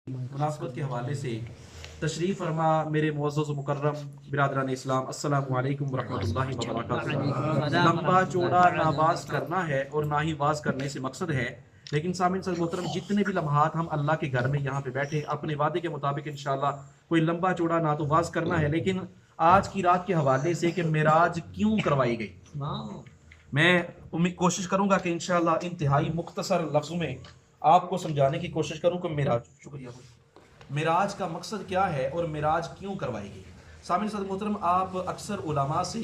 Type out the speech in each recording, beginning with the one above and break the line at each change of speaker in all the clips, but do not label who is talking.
مناسبت کے حوالے سے تشریف فرما میرے معزز و مکرم برادران اسلام، السلام علیکم ورحمۃ اللہ وبرکاتہ۔ لمبا چوڑا نہ واز کرنا ہے اور نہ ہی واز کرنے سے مقصد ہے، لیکن سامعین صاحب محترم، جتنے بھی لمحات ہم اللہ کے گھر میں یہاں پہ بیٹھے اپنے وعدے کے مطابق انشاءاللہ کوئی لمبا چوڑا نہ تو واز کرنا ہے، لیکن آج کی رات کے حوالے سے کہ معراج کیوں کروائی گئی، میں کوشش کروں گا کہ انشاءاللہ انتہائی مختصر لفظوں میں آپ کو سمجھانے کی کوشش کروں کہ معراج کا مقصد کیا ہے اور معراج کیوں کروائی گئی۔ سامعین صاحب محترم، آپ اکثر علماء سے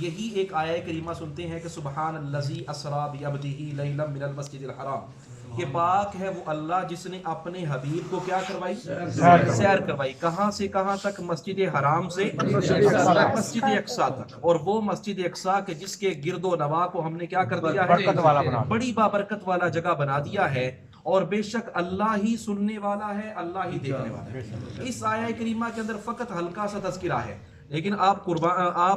یہی ایک آیہ کریمہ سنتے ہیں کہ سبحان الذی اسریٰ بعبدہ لیلا من المسجد الحرام، کہ پاک ہے وہ اللہ جس نے اپنے حبیب کو کیا کروائی، سیر کروائی۔ کہاں سے کہاں تک؟ مسجد حرام سے مسجد اقصیٰ تک، اور وہ مسجد اقصیٰ کے جس کے گرد و نواح کو ہم نے کیا کر دیا ہے، بڑی بابرکت والا جگہ بنا دیا ہے، اور بے شک اللہ ہی سننے والا ہے، اللہ ہی دیکھنے والا ہے۔ اس آیہ کریمہ کے اندر فقط ہلکا سا تذکرہ ہے، لیکن آپ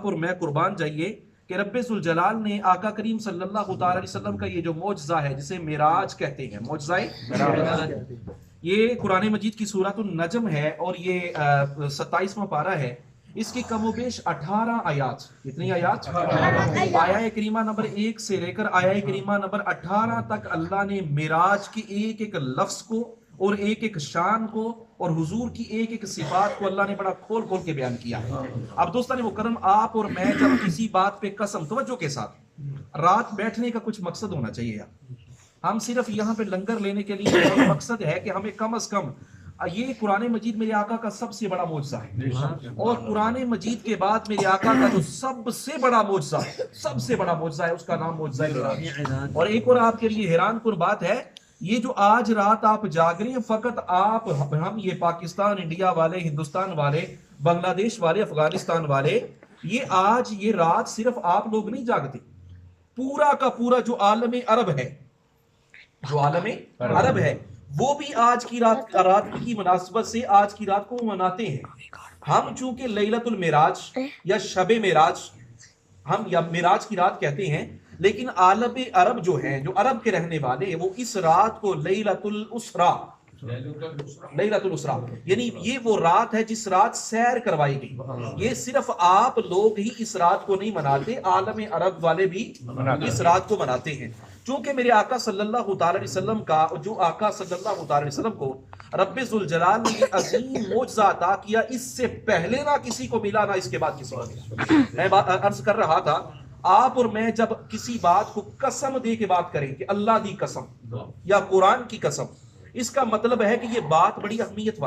اور میں قربان جائیے کہ رب ذوالجلال نے آقا کریم صلی اللہ تعالی علیہ وسلم کا یہ جو معجزہ ہے جسے معراج کہتے ہیں، معجزہ معراج، یہ قرآن مجید کی سورۃ النجم ہے اور یہ 27واں پارہ ہے۔ اس کی کم و بیش 18 آیات، کتنی آیات؟ آیہ کریمہ نمبر 1 سے لے کر آیہ کریمہ نمبر 18 تک اللہ نے معراج کی ایک ایک لفظ کو اور ایک ایک شان کو اور حضور کی ایک ایک صفات کو اللہ نے بڑا کھول کھول کے بیان کیا ہے۔ اب دوستان مکرم، آپ اور میں جب کسی بات پہ قسم، توجہ کے ساتھ، رات بیٹھنے کا کچھ مقصد ہونا چاہیے، ہم صرف یہاں پہ لنگر لینے کے لیے مقصد ہے کہ ہمیں کم از کم یہ قرآن مجید میرے آقا کا سب سے بڑا معجزہ ہے، اور قرآن مجید کے بعد میرے آقا کا جو سب سے بڑا معجزہ ہے اس کا نام معجزہ معراج۔ اور ایک اور آپ کے لیے حیران کن بات ہے، یہ جو آج رات آپ جاگ رہے ہیں، فقط آپ، ہم یہ پاکستان، انڈیا والے، ہندوستان والے، بنگلہ دیش والے، افغانستان والے، یہ آج یہ رات صرف آپ لوگ نہیں جاگتے، پورا کا پورا جو عالم عرب ہے، وہ بھی آج کی رات کی مناسبت سے آج کی رات کو مناتے ہیں۔ ہم چونکہ لیلۃ المعراج یا شب معراج، ہم یا معراج کی رات کہتے ہیں، لیکن عالم عرب جو ہیں، جو عرب کے رہنے والے ہیں، وہ اس رات کو لیلۃ الاسرا، یعنی یہ وہ رات ہے جس رات سیر کروائی گئی۔ یہ صرف آپ لوگ ہی اس رات کو نہیں مناتے، عالم عرب والے بھی اس رات کو مناتے ہیں۔ چونکہ میرے آقا صلی اللہ تعالی علیہ وسلم کا، جو آقا صلی اللہ تعالی علیہ وسلم کو رب ذوالجلال نے یہ عظیم معجزہ عطا کیا، اس سے پہلے نہ کسی کو ملا، نہ اس کے بعد کسی کو ملا۔ میں عرض کر رہا تھا، آپ اور میں جب کسی بات کو قسم دے کے بات کریں کہ اللہ دی قسم یا قرآن کی قسم، اس کا مطلب ہے کہ یہ بات بڑی اہمیت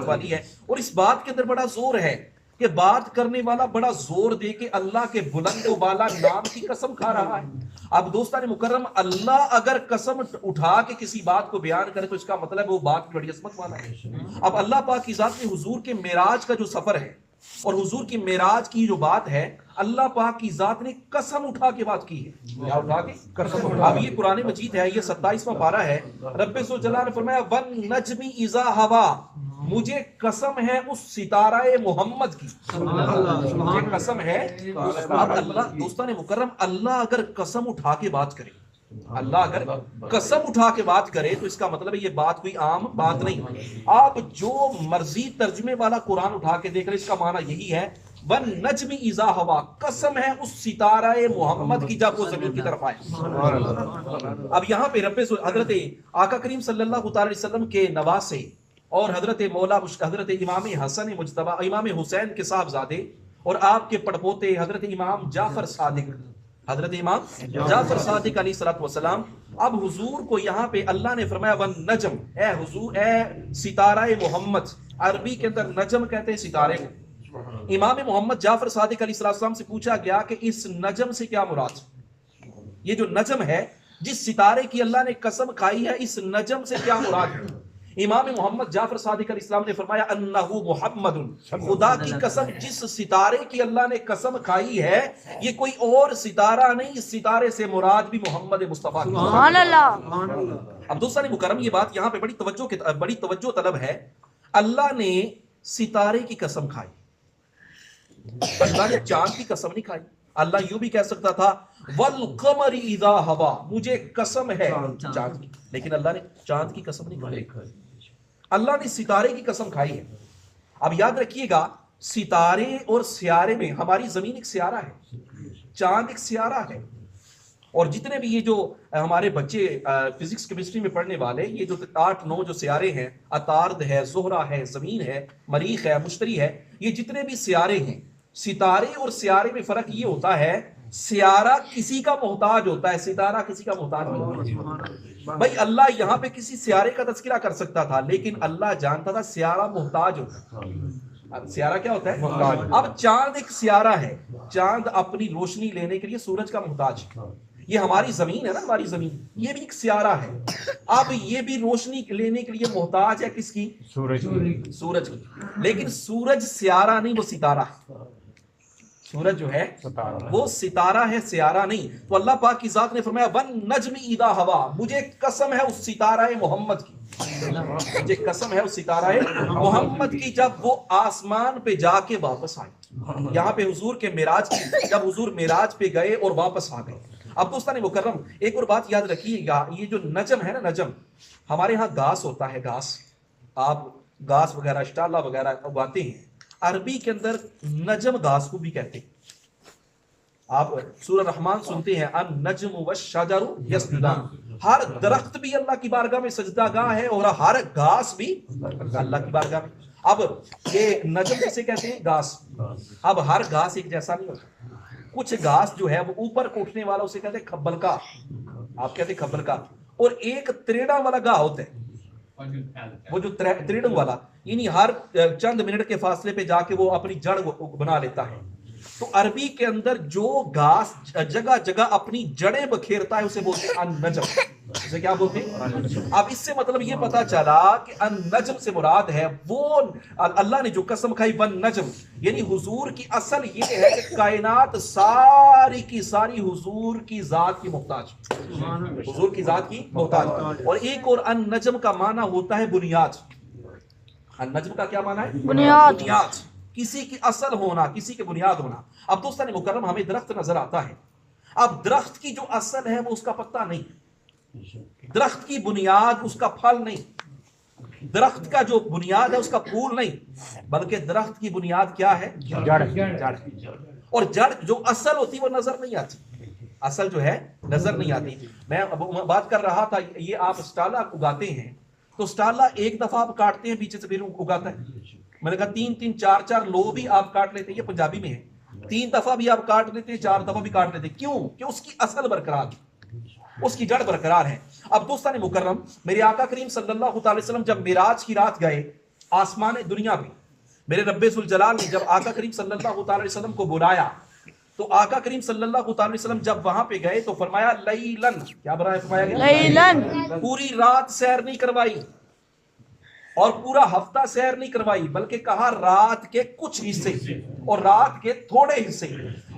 والی ہے، اور اس بات کے اندر بڑا زور ہے کہ بات کرنے والا بڑا زور دے کے اللہ کے بلند و بالا نام کی قسم کھا رہا ہے۔ اب دوستان مکرم، اللہ اگر قسم اٹھا کے کسی بات کو بیان کرے تو اس کا مطلب وہ بات بڑی عظمت والا ہے۔ اب اللہ پاک کی ذات نے حضور کے معراج کا جو سفر ہے اور حضور کی معراج کی جو بات ہے، اللہ پاک کی ذات نے قسم اٹھا کے بات کی ہے۔ کیا اٹھا کے؟ قسم اٹھا۔ اب یہ قرآن مجید ہے، یہ 27واں پارہ ہے، رب ذوالجلال نے فرمایا وَالنَّجْمِ إِذَا هَوَىٰ، مجھے قسم ہے اس ستارہ محمد کی، مجھے قسم ہے۔ اب اللہ، دوستان مکرم، اللہ اگر قسم اٹھا کے بات کرے، اللہ اگر قسم اٹھا کے بات کرے تو اس کا مطلب ہے یہ بات کوئی عام بات نہیں۔ آپ جو مرضی ترجمے والا قرآن اٹھا کے دیکھ رہے، اس کا معنی یہی ہے وَالنَّجْمِ إِذَا هَوَىٰ، قسم ہے اس ستارہ محمد کی جب وہ زمین کی طرف آئے۔ اب یہاں پہ حضرت آقا کریم صلی اللہ تعالی علیہ وسلم کے نواسے اور حضرت حضرت امام حسن مجتبی، امام حسین کے صاحبزادے، اور آپ کے پڑپوتے حضرت امام جعفر صادق، حضرت امام جعفر صادق علیہ الصلوۃ والسلام، اب حضور کو یہاں پہ اللہ نے فرمایا والنجم، اے حضور، اے ستارہ محمد، عربی کے اندر نجم کہتے ہیں ستارے کو۔ امام محمد جعفر صادق علیہ السلام سے پوچھا گیا کہ اس نجم سے کیا مراد؟ یہ جو نجم ہے، جس ستارے کی اللہ نے قسم کھائی ہے، اس نجم سے کیا مراد ہے؟ امام محمد جعفر صادق علیہ السلام نے فرمایا انہو محمد، خدا کی قسم جس ستارے کی اللہ نے قسم کھائی ہے یہ کوئی اور ستارہ نہیں، اس ستارے سے مراد بھی محمد مصطفیٰ کی۔ سبحان اللہ۔ اب دوستان مکرم، یہ بات یہاں پہ بڑی توجہ طلب ہے۔ اللہ نے ستارے کی قسم کھائی، اللہ نے چاند کی قسم نہیں کھائی، اللہ یوں بھی کہہ سکتا تھا والقمر اذا ہوا، مجھے قسم ہے چاند کی، لیکن اللہ نے چاند کی قسم نہیں کھائی، اللہ نے ستارے کی قسم کھائی ہے۔ اب یاد رکھیے گا ستارے اور سیارے میں ہماری زمین ایک سیارہ ہے، چاند ایک سیارہ ہے، اور جتنے بھی یہ جو ہمارے بچے فزکس کیمسٹری میں پڑھنے والے یہ جو 8-9 جو سیارے ہیں، عطارد ہے، زہرہ ہے، زمین ہے، مریخ ہے، مشتری ہے، یہ جتنے بھی سیارے ہیں، ستارے اور سیارے میں فرق یہ ہوتا ہے سیارہ کسی کا محتاج ہوتا ہے، ستارہ کسی کا محتاج نہیں ہوتا۔ بھائی اللہ یہاں پہ کسی سیارے کا تذکرہ کر سکتا تھا لیکن اللہ جانتا تھا سیارہ محتاج ہوتا ہے۔ سیارہ کیا ہوتا ہے؟ محتاج۔ اب چاند ایک سیارہ ہے، چاند اپنی روشنی لینے کے لیے سورج کا محتاج ہے۔ یہ ہماری زمین ہے نا، ہماری زمین یہ بھی ایک سیارہ ہے، اب یہ بھی روشنی لینے کے لیے محتاج ہے کس کی؟ سورج کی، سورج کی، لیکن سورج سیارہ نہیں، وہ ستارہ ہے۔ سورج جو ہے وہ ستارہ ہے، سیارہ نہیں۔ تو اللہ پاک کی ذات نے فرمایا وَالنَّجْمِ اِذَا ہَوَا، مجھے قسم ہے اس ستارہ محمد کی، مجھے قسم ہے اس ستارہ محمد کی جب وہ آسمان پہ جا کے واپس آئے۔ یہاں پہ حضور کے معراج کی، جب حضور معراج پہ گئے اور واپس آ گئے۔ اب دوستان مکرم ایک اور بات یاد رکھیے گا، یہ جو نجم ہے نا، نجم ہمارے ہاں گھاس ہوتا ہے، گھاس، آپ گھاس وغیرہ شٹالہ وغیرہ اگاتے ہیں، عربی کے اندر نجم گھاس کو بھی کہتے ہیں۔ آپ سورہ رحمان سنتے ہیں النجم والشجر یسجدان، ہر درخت بھی اللہ کی بارگاہ میں سجدہ گاہ ہے اور ہر گھاس بھی اللہ کی بارگاہ میں۔ اب یہ نجم کسے کہتے ہیں؟ گھاس۔ اب ہر گھاس ایک جیسا نہیں ہوتا، کچھ گھاس جو ہے وہ اوپر کو اٹھنے والا اسے کہتے ہیں کھبل کا، آپ کہتے ہیں کھبل کا، اور ایک تریڑا والا گاہ ہوتا ہے، وہ جو تریڑوں والا، یعنی ہر چند منٹ کے فاصلے پہ جا کے وہ اپنی جڑ بنا لیتا ہے۔ تو عربی کے اندر جو گھاس جگہ جگہ اپنی جڑیں بکھیرتا ہے اسے بولتے ہیں النجم، اسے کیا بولتے ہیں؟ اب اس سے مطلب یہ پتا چلا کہ النجم سے مراد ہے وہ اللہ نے جو قسم کھائی والنجم، یعنی حضور کی اصل یہ ہے کہ کائنات ساری کی ساری حضور کی ذات کی محتاج، حضور کی ذات کی محتاج۔ اور ایک اور النجم کا معنی ہوتا ہے بنیاد۔ النجم کا کیا معنی ہے؟ بنیاد، کسی کی اصل ہونا، کسی کے بنیاد ہونا۔ اب دوستان مکرم ہمیں درخت نظر آتا ہے، اب درخت کی جو اصل ہے وہ اس کا پتا نہیں، درخت کی بنیاد اس کا پھل نہیں، درخت کا جو بنیاد ہے اس کا پھول نہیں، بلکہ درخت کی بنیاد کیا ہے؟ جڑ۔ اور جڑ جو اصل ہوتی وہ نظر نہیں آتی، اصل جو ہے نظر نہیں آتی۔ میں بات کر رہا تھا یہ آپ اسٹالہ اگاتے ہیں تو اسٹالہ ایک دفعہ آپ کاٹتے ہیں پیچھے سے پھر اگاتا ہے، میں نے کہا 3-4 لو بھی آپ کاٹ لیتے ہیں، یہ پنجابی میں ہے، 3 دفعہ بھی آپ کاٹ لیتے ہیں، 4 دفعہ بھی کاٹ لیتے ہیں، کیوں؟ کہ اس کی اصل برقرار ہے، اس کی جڑ برقرار ہے۔ اب دوستان مکرم میرے آقا کریم صلی اللہ تعالی وسلم جب معراج کی رات گئے آسمان دنیا پہ، میرے رب ذوالجلال نے جب آقا کریم صلی اللہ تعالی وسلم کو بلایا تو آقا کریم صلی اللہ تعالی وسلم جب وہاں پہ گئے تو فرمایا لیلن، کیا فرمایا گیا؟ لیلن، پوری رات سیر نہیں کروائی اور پورا ہفتہ سیر نہیں کروائی، بلکہ کہا رات کے کچھ حصے اور رات کے تھوڑے حصے،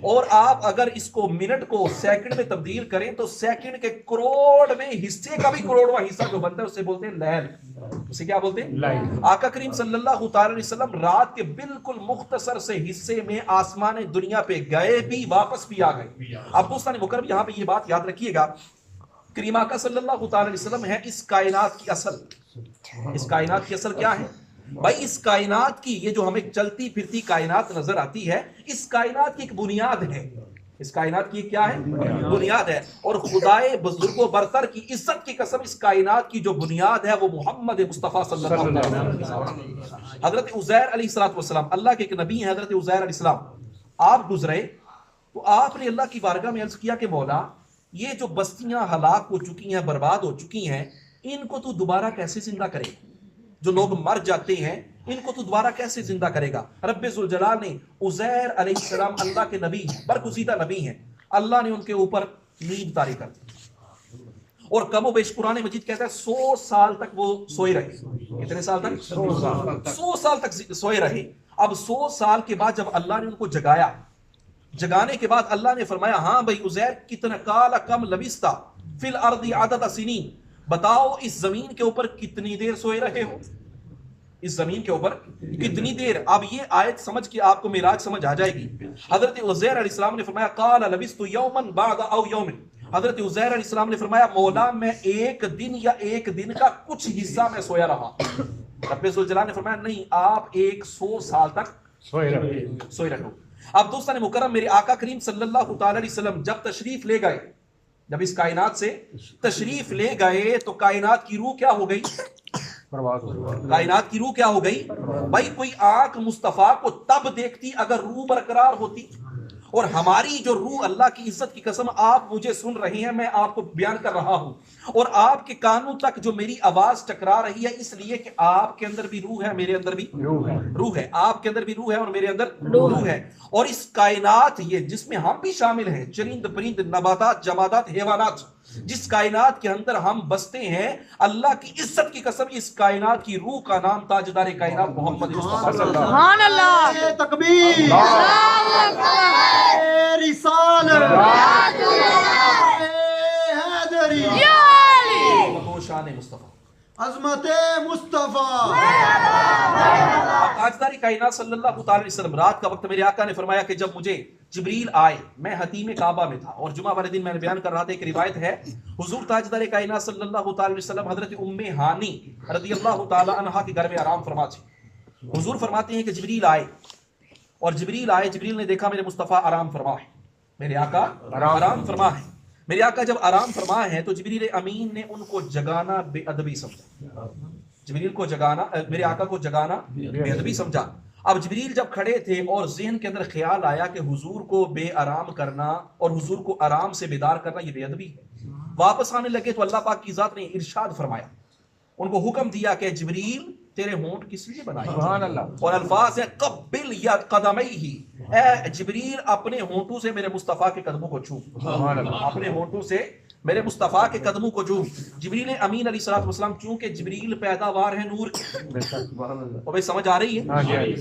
اور آپ اگر اس کو منٹ کو سیکنڈ میں تبدیل کریں تو سیکنڈ کے کروڑویں حصے کا بھی کروڑواں حصہ جو بنتا ہے اسے بولتے ہیں لیل، اسے کیا بولتے ہیں؟ لیل۔ آقا کریم صلی اللہ تعالی علیہ وسلم رات کے بالکل مختصر سے حصے میں آسمان دنیا پہ گئے بھی واپس بھی آ گئے۔ اب دوستان مکرم یہاں پہ یہ بات یاد رکھیے گا، کریم آقا صلی اللہ تعالی علیہ وسلم ہے اس کائنات کی اصل۔ اس کائنات کی اصل کیا ہے بھائی؟ اس کائنات کی یہ جو ہمیں چلتی پھرتی کائنات نظر آتی ہے، اس کائنات کی ایک بنیاد ہے، اس کائنات کی کیا ہے؟ بنیاد ہے۔ اور خدائے بزرگ و برتر کی عزت کی قسم اس کائنات کی جو بنیاد ہے وہ محمد مصطفیٰ صلی اللہ علیہ وسلم۔ حضرت عزیر علیہ السلام اللہ کے ایک نبی ہیں، حضرت عزیر علیہ السلام، آپ گزرے تو آپ نے اللہ کی بارگاہ میں عرض کیا کہ مولا یہ جو بستیاں ہلاک ہو چکی ہیں، برباد ہو چکی ہیں، ان کو تو دوبارہ کیسے زندہ کرے؟ جو لوگ مر جاتے ہیں ان کو تو دوبارہ کیسے زندہ کرے گا؟ رب ذوالجلال نے عزیر علیہ السلام اللہ کے نبی ہیں، برگزیدہ نبی ہیں، اللہ نے ان کے اوپر نیند طاری کر دی، اور کم و بیش قرآن مجید کہتا ہے 100 سال تک وہ سوئے رہے۔ کتنے سال تک؟ 100 سال تک سوئے رہے۔ اب 100 سال کے بعد جب اللہ نے ان کو جگایا، جگانے کے بعد اللہ نے فرمایا ہاں بھائی عزیر کتنا کال کم لبستا فی الارض عدد سنین، بتاؤ اس زمین کے اوپر کتنی دیر سوئے رہے ہو؟ اس زمین کے اوپر کتنی دیر. اب یہ آیت سمجھ کے آپ کو معراج سمجھ آ جائے گی. حضرت عزیر علیہ السلام نے فرمایا قال لبثت یوما بعد او یوم. حضرت عزیر علیہ السلام نے فرمایا مولا میں ایک دن یا ایک دن کا کچھ حصہ میں سویا رہا. رب ذوالجلال نے فرمایا نہیں، آپ 100 سال تک سوئے رہو. اب دوستان مکرم، میرے آقا کریم صلی اللہ تعالی علیہ وسلم جب تشریف لے گئے، جب اس کائنات سے تشریف لے گئے تو کائنات کی روح کیا ہو گئی؟ کائنات کی روح کیا ہو گئی؟ بھائی کوئی آنکھ مصطفیٰ کو تب دیکھتی اگر روح برقرار ہوتی، اور ہماری جو روح، اللہ کی عزت کی قسم، آپ مجھے سن رہے ہیں، میں آپ کو بیان کر رہا ہوں، اور آپ کے کانوں تک جو میری آواز ٹکرا رہی ہے، اس لیے کہ آپ کے اندر بھی روح ہے، میرے اندر بھی روح ہے. آپ کے اندر بھی روح ہے اور میرے اندر روح ہے. اور اس کائنات، یہ جس میں ہم بھی شامل ہیں، چرند پرند نباتات جمادات حیوانات، جس کائنات کے اندر ہم بستے ہیں، اللہ کی عزت کی قسم اس کائنات کی روح کا نام تاجدار کائنات محمد مصطفیٰ صلی اللہ علیہ وسلم.
سبحان اللہ، تکبیر، رسالت، حیدری،
شان مصطفیٰ،
عظمت مصطفیٰ.
تاجدار کائنات صلی اللہ تعالی علیہ وسلم، رات کا وقت میرے آقا نے فرمایا کہ جب مجھے جبریل آئے، میں حتیم کعبہ میں تھا، اور جمعہ والے دن میں نے بیان کر رہا تھا، ایک روایت ہے حضور تاجدار کائنات صلی اللہ تعالی علیہ وسلم حضرت ام ہانی رضی اللہ تعالی عنہا کے گھر میں آرام فرما تھے. حضور فرماتے ہیں کہ جبریل آئے، اور جبریل نے دیکھا میرے مصطفیٰ آرام فرما ہے، میرے آقا آرام فرما ہے. میرے آقا جب آرام فرما ہے تو جبریل امین نے ان کو جگانا بے ادبی سمجھا. جبریل کو جگانا، میرے آقا کو جگانا بے ادبی سمجھا. اب جبریل جب کھڑے تھے اور ذہن کے اندر خیال آیا کہ حضور کو بے آرام کرنا اور حضور کو آرام سے بیدار کرنا یہ بے ادبی ہے. واپس آنے لگے تو اللہ پاک کی ذات نے ارشاد فرمایا، ان کو حکم دیا کہ جبریل تیرے ہونٹ کس لیے بنائے؟ سبحان اللہ. اور الفاظ ہیں قبل یا قدمیہ، اے جبریل اپنے ہونٹوں سے میرے مصطفیٰ کے قدموں کو چھو. اپنے ہونٹوں سے میرے مصطفیٰ کے قدموں کو چھو. جبریل امین علیہ الصلوۃ والسلام، چونکہ جبریل پیداوار ہے نور کی، اور بھائی سمجھ آ رہی ہے؟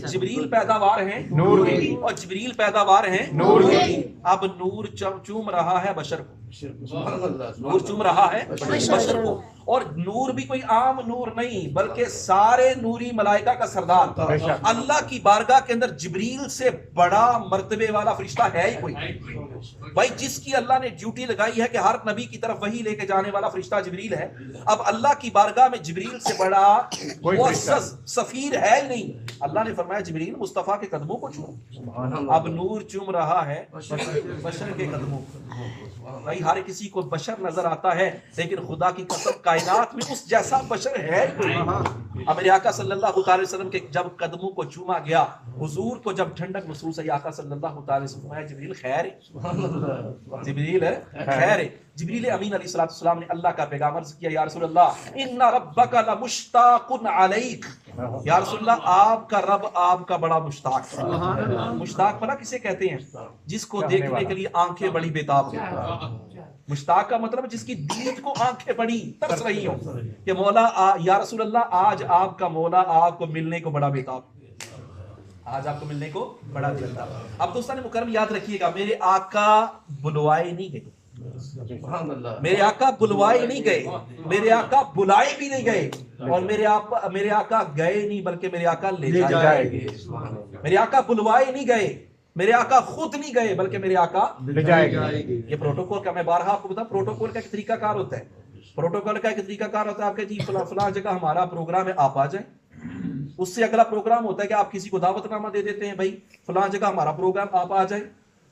جبریل پیداوار ہیں نور کی، اور جبریل پیداوار ہیں نور کی. اب نور چوم رہا ہے بشر کو، نور چوم رہا ہے بشر کو، اور نور بھی کوئی عام نور نہیں بلکہ سارے نوری ملائکہ کا سردار. اللہ کی بارگاہ کے اندر جبریل سے بڑا مرتبے والا فرشتہ ہے ہی کوئی؟ بھائی جس کی اللہ نے ڈیوٹی لگائی ہے کہ ہر نبی کی طرف وحی لے کے جانے والا فرشتہ جبریل ہے، اب اللہ کی بارگاہ میں جبریل سے بڑا معزز سفیر ہے ہی نہیں. اللہ نے فرمایا جبریل مصطفیٰ کے قدموں کو چھو. اب نور چوم رہا ہے بشر کے قدموں کو. بھائی ہر کسی کو بشر نظر آتا ہے، لیکن خدا کی قسم کائنات میں اس جیسا بشر ہے کوئی؟ اب میرے آقا صلی اللہ تعالی وسلم کے جب قدموں کو چوما گیا، حضور کو جب ٹھنڈک محسوس ہے، آقا صلی اللہ تعالی وسلم فرمایا جبریل خیر ہے، جبریل خیر ہے. جبریل امین علیہ الصلوۃ والسلام نے اللہ کا پیغام عرض کیا، یا رسول اللہ ان ربک لمشتاق علیک. یا رسول اللہ آپ کا رب آپ کا بڑا مشتاق ہے. مشتاق بھلا کسے کہتے ہیں؟ جس کو دیکھنے کے لیے آنکھیں بڑی بےتاب ہیں. مشتاق کا مطلب جس کی دید کو آنکھیں بڑی ترس رہی ہوں کہ مولا یا رسول اللہ آج آپ کا مولا آپ کو ملنے کو بڑا بےتاب، آج آپ کو ملنے کو بڑا بےتاب. اب دوستان مکرم یاد رکھیے گا، میرے آقا بلوائے نہیں گئے، میرے آقا بلوائے نہیں گئے، میرے آقا بلائے بھی نہیں گئے، اور میرے آقا گئے نہیں بلکہ میرے آقا لے جائے گئے. میرے آقا بلوائے نہیں گئے، میرے آقا خود نہیں گئے بلکہ میرے آقا لے جائے گئے. یہ پروٹوکول کا میں بارہا آپ کو بتا، پروٹوکول کا ایک طریقہ کار ہوتا ہے. پروٹوکول کا ایک طریقہ کار ہوتا ہے آپ کے جی فلاں جگہ ہمارا پروگرام ہے آپ آ جائیں. اس سے اگلا پروگرام ہوتا ہے کہ آپ کسی کو دعوت نامہ دے دیتے ہیں، بھائی فلاں جگہ ہمارا پروگرام آپ آ جائیں.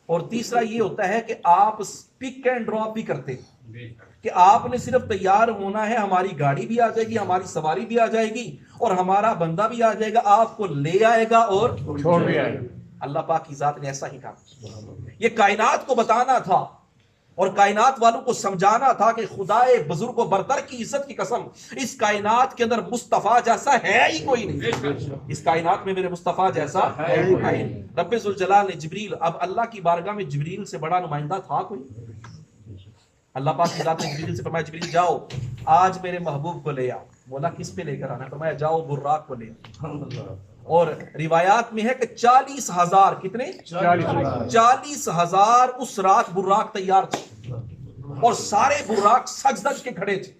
اور تیسرا یہ ہوتا ہے کہ آپ پک اینڈ ڈراپ بھی کرتے ہیں کہ آپ نے صرف تیار ہونا ہے، ہماری گاڑی بھی آ جائے گی، ہماری سواری بھی آ جائے گی، اور ہمارا بندہ بھی آ جائے گا، آپ کو لے آئے گا اور چھوڑ بھی آئے گا. اللہ پاک کی ذات نے ایسا ہی کہا. یہ کائنات کو بتانا تھا اور کائنات والوں کو سمجھانا تھا کہ خدائے بزرگ و برتر کی عزت کی قسم اس کائنات کے اندر مصطفیٰ جیسا ہے ہی کوئی نہیں. اس کائنات میں میرے مصطفیٰ جیسا ہے ہی نہیں. رب ذوالجلال نے جبریل، اب اللہ کی بارگاہ میں جبریل سے بڑا نمائندہ تھا کوئی؟ اللہ پاک کی ذات نے جبریل سے فرمایا جبریل جاؤ آج میرے محبوب کو لے آؤ. بولا کس پہ لے کر آنا؟ فرمایا جاؤ براق کو لے آؤ. اور روایات میں ہے کہ 40,000 کتنے 40,000 اس رات براق تیار تھے، اور سارے براق سج دج کے کھڑے تھے،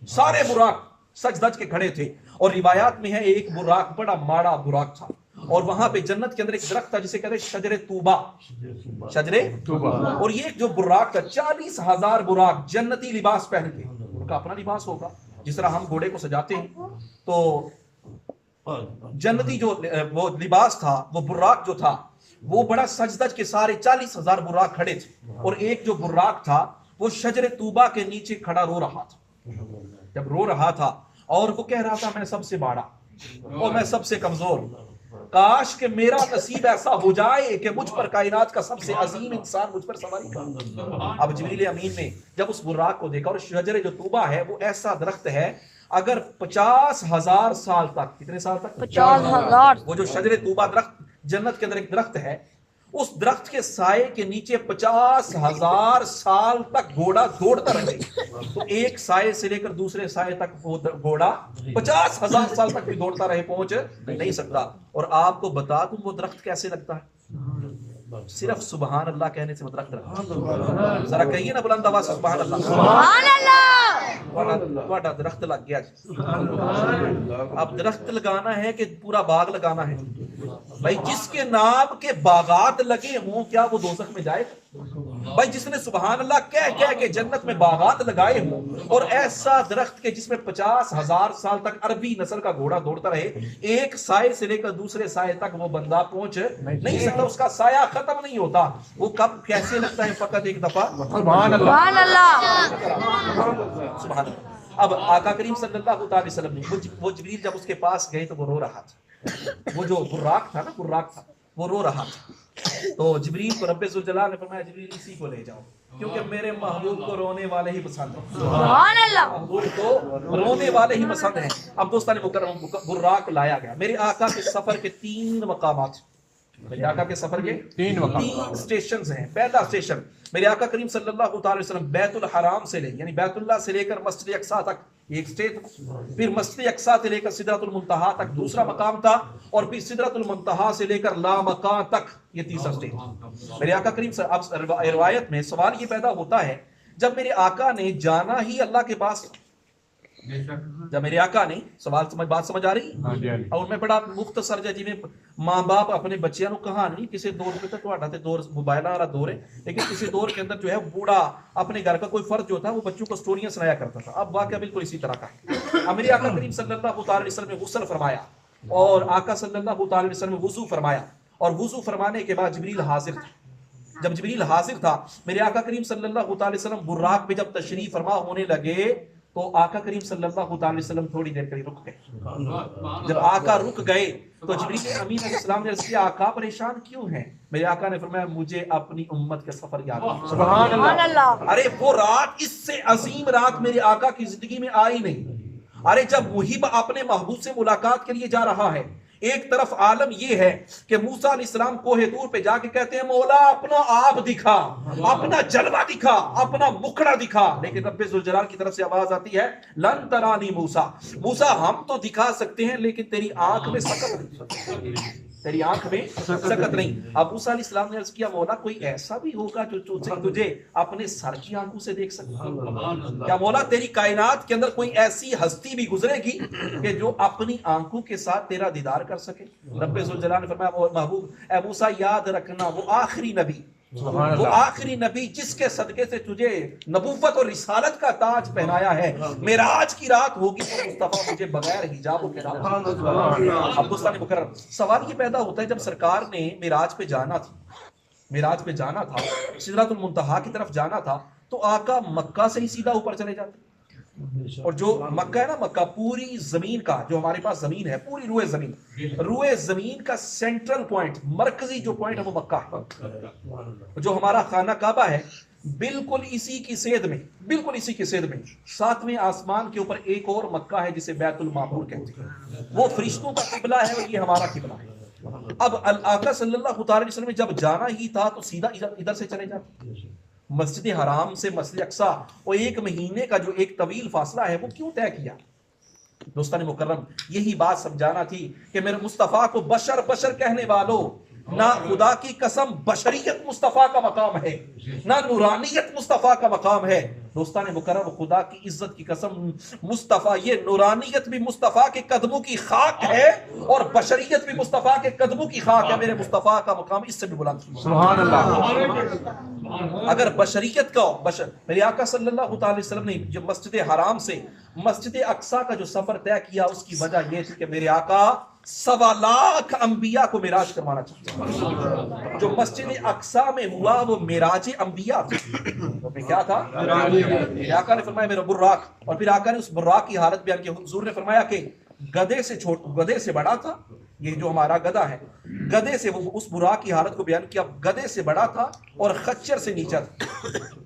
سارے براق سج دج کے کھڑے تھے. اور روایات میں ہے ایک براق بڑا ماڑا براق تھا، اور وہاں پہ جنت کے اندر ایک درخت تھا جسے کہتے ہیں شجر طوبہ، شجر طوبہ، اور یہ جو براق تھا 40,000 براق جنتی لباس پہن کے، ان کا اپنا لباس ہوگا جس طرح ہم گھوڑے کو سجاتے ہیں، تو جنتی جو وہ لباس تھا، وہ براق جو تھا وہ بڑا سج دج کے سارے 40,000 براق کھڑے تھے، اور ایک جو براق تھا وہ شجر طوبہ کے نیچے کھڑا رو رہا تھا، جب رو رہا تھا اور وہ کہہ رہا تھا میں سب سے بڑا اور میں سب سے کمزور، کاش کہ میرا نصیب ایسا ہو جائے کہ مجھ پر کائنات کا سب سے عظیم انسان مجھ پر سواری کرے۔ اب جبریل امین نے جب اس براق کو دیکھا، اور شجر جو طوبہ ہے وہ ایسا درخت ہے اگر 50,000 سال تک، کتنے سال تک؟
50,000،
وہ جو شجر طوبہ درخت جنت کے اندر ایک درخت ہے، اس درخت کے سائے کے نیچے 50,000 سال تک گھوڑا دوڑتا رہے، تو ایک سائے سے لے کر دوسرے سائے تک وہ گھوڑا 50,000 سال تک بھی دوڑتا رہے پہنچ نہیں سکتا۔ اور آپ کو بتا دوں وہ درخت کیسے لگتا ہے، صرف سبحان اللہ کہنے سے وہ درخت لگتا ہے۔ ذرا کہیے نا بلند آواز سے سبحان اللہ۔
سبحان اللہ۔
تھوڑا درخت لگ گیا جی، اب درخت لگانا ہے کہ پورا باغ لگانا ہے؟ بھائی جس کے نام کے باغات لگے ہوں کیا وہ دوزخ میں جائے گا؟ بھائی جس نے سبحان اللہ کہہ کہہ کے جنت میں باغات لگائے ہوں، اور ایسا درخت کے جس میں 50,000 سال تک عربی نسل کا گھوڑا دوڑتا رہے، ایک سائے سے لے کر دوسرے سائے تک وہ بندہ پہنچ نہیں سکتا، اس کا سایہ ختم نہیں ہوتا، وہ کب کیسے لگتا ہے؟ فقط ایک دفعہ
سبحان اللہ۔
سبحان اللہ۔ اب آقا کریم صلی اللہ علیہ وسلم نے وہ جبریل جب اس کے پاس گئے تو وہ رو رہا تھا، وہ جو براق تھا نا، براق تھا وہ رو رہا تھا، تو جبریل کو رب ذوالجلال نے فرمایا جبریل اسی کو لے جاؤ، کیونکہ میرے محبوب کو رونے والے ہی پسند ہیں،
سبحان اللہ۔
محبوب کو رونے والے ہی پسند ہیں۔ اب دوستان مکرم براق لایا گیا، میرے آقا کے سفر کے 3 مقامات، میرے آقا کے سفر کے 3 سٹیشنز ہیں۔ پہلا سٹیشن میرے آقا کریم صلی اللہ علیہ وسلم بیت الحرام سے لے، یعنی بیت اللہ سے لے کر مسجد اقصیٰ تک ایک سٹیج، پھر مسجد اقصیٰ سے لے کر سدرۃ المنتہا تک دوسرا مقام تھا، اور پھر سدرۃ المنتہا سے لے کر لامکان تک یہ تیسرا سٹیج۔ میرے آقا کریم اب روایت میں سوال یہ پیدا ہوتا ہے، جب میرے آقا نے جانا ہی اللہ کے پاس، جب میرے آقا نے بات سمجھ آ رہی، اور میں بڑا مختصر جی میں ماں باپ اپنے بچیاں کہاں نہیں، کسی دور میں تو دور موبائل والا دور ہے، لیکن کسی دور کے اندر جو ہے بوڑھا اپنے گھر کا کوئی فرد جو تھا وہ بچوں کو سٹوریاں سنایا کرتا تھا۔ اب واقعہ بالکل اسی طرح کا ہے۔ اب میرے آقا کریم صلی اللہ علیہ وسلم نے غسل فرمایا، اور آقا صلی اللہ علیہ وسلم نے وضو فرمایا، اور وضو فرمانے کے بعد جبریل حاضر تھا۔ جب جبریل حاضر تھا، میرے آقا کریم صلی اللہ علیہ وسلم براق پہ جب تشریف فرما ہونے لگے تو آقا کریم صلی اللہ علیہ وسلم تھوڑی دیر کے لیے رک گئے۔ جب آقا رک گئے تو جبریل امین علیہ السلام نے عرض کیا آقا پریشان کیوں ہیں؟ میرے آقا نے فرمایا مجھے اپنی امت کا سفر یاد ہے۔
سبحان اللہ۔
ارے وہ رات اس سے عظیم رات میرے آقا کی زندگی میں آئی نہیں۔ ارے جب محب اپنے محبوب سے ملاقات کے لیے جا رہا ہے، ایک طرف عالم یہ ہے کہ موسیٰ علیہ السلام کوہ طور پہ جا کے کہتے ہیں مولا اپنا آپ دکھا، اپنا جلوہ دکھا، اپنا مکھڑا دکھا، لیکن رب ذوالجلال کی طرف سے آواز آتی ہے لن ترانی موسیٰ، موسیٰ ہم تو دکھا سکتے ہیں لیکن تیری آنکھ میں سکت نہیں، تیری آنکھ میں سکت نہیں۔ اب موسیٰ علیہ السلام نے عرض کیا مولا کوئی ایسا بھی ہوگا جو تجھے اپنے سر کی آنکھوں سے دیکھ سکتا ہے؟ کیا مولا تیری کائنات کے اندر کوئی ایسی ہستی بھی گزرے گی کہ جو اپنی آنکھوں کے ساتھ تیرا دیدار کر سکے؟ رب ذوالجلال نے فرمایا محبوب اے موسیٰ یاد رکھنا وہ آخری نبی، وہ آخری نبی جس کے صدقے سے تجھے نبوت اور رسالت کا تاج پہنایا ہے، معراج کی رات ہوگی تو مصطفیٰ مجھے بغیر حجاب و کتاب۔ اب دوستان مکرم سوال یہ پیدا ہوتا ہے جب سرکار نے معراج پہ جانا تھا، سدرۃ المنتہا کی طرف جانا تھا، تو آقا مکہ سے ہی سیدھا اوپر چلے جاتے، اور جو مکہ ہے نا، مکہ پوری زمین کا جو ہمارے پاس زمین ہے، پوری روئے زمین کا سینٹرل پوائنٹ، مرکزی جو پوائنٹ ہے وہ مکہ ہے۔ جو ہمارا خانہ کعبہ ہے بالکل اسی کی سید میں 7ویں آسمان کے اوپر ایک اور مکہ ہے جسے بیت المعمور کہتے ہیں، وہ فرشتوں کا قبلہ ہے اور یہ ہمارا قبلہ ہے۔ اب آقا صلی اللہ علیہ وسلم نے جب جانا ہی تھا تو سیدھا ادھر سے چلے جاتے، مسجد حرام سے مسجد اقصیٰ، اور 1 مہینے کا جو ایک طویل فاصلہ ہے وہ کیوں طے کیا؟ دوستان مکرم یہی بات سمجھانا تھی کہ میرے مصطفیٰ کو بشر کہنے والوں، نہ خدا کی قسم بشریت مصطفیٰ کا مقام ہے، نہ نورانیت مصطفیٰ کا مقام ہے، دوستان مکرم خدا کی عزت کی قسم مصطفیٰ، یہ نورانیت بھی مصطفیٰ کے قدموں کی خاک ہے اور بشریت بھی مصطفیٰ کے قدموں کی خاک ہے. میرے مصطفیٰ کا مقام اس سے بھی بلند ہے.
سبحان اللہ.
اگر بشریت کا میرے آقا صلی اللہ تعالی وسلم نے جو مسجد حرام سے مسجد اقصیٰ کا جو سفر طے کیا، اس کی وجہ یہ تھی کہ میرے آقا 1.25 لاکھ انبیاء کو معراج کروانا چاہتے ہیں. جو مسجد اقصیٰ میں ہوا وہ معراج انبیاء تھا. تو پھر کیا تھا؟ میرے آقا نے فرمایا میرا براق، اور پھر آقا نے اس براق کی حالت بیان کی. حضور نے فرمایا کہ گدھے سے بڑا تھا، یہ جو ہمارا گدھا ہے، گدھے سے وہ اس براق کی حالت کو بیان کیا، گدھے سے بڑا تھا اور خچر سے نیچا تھا،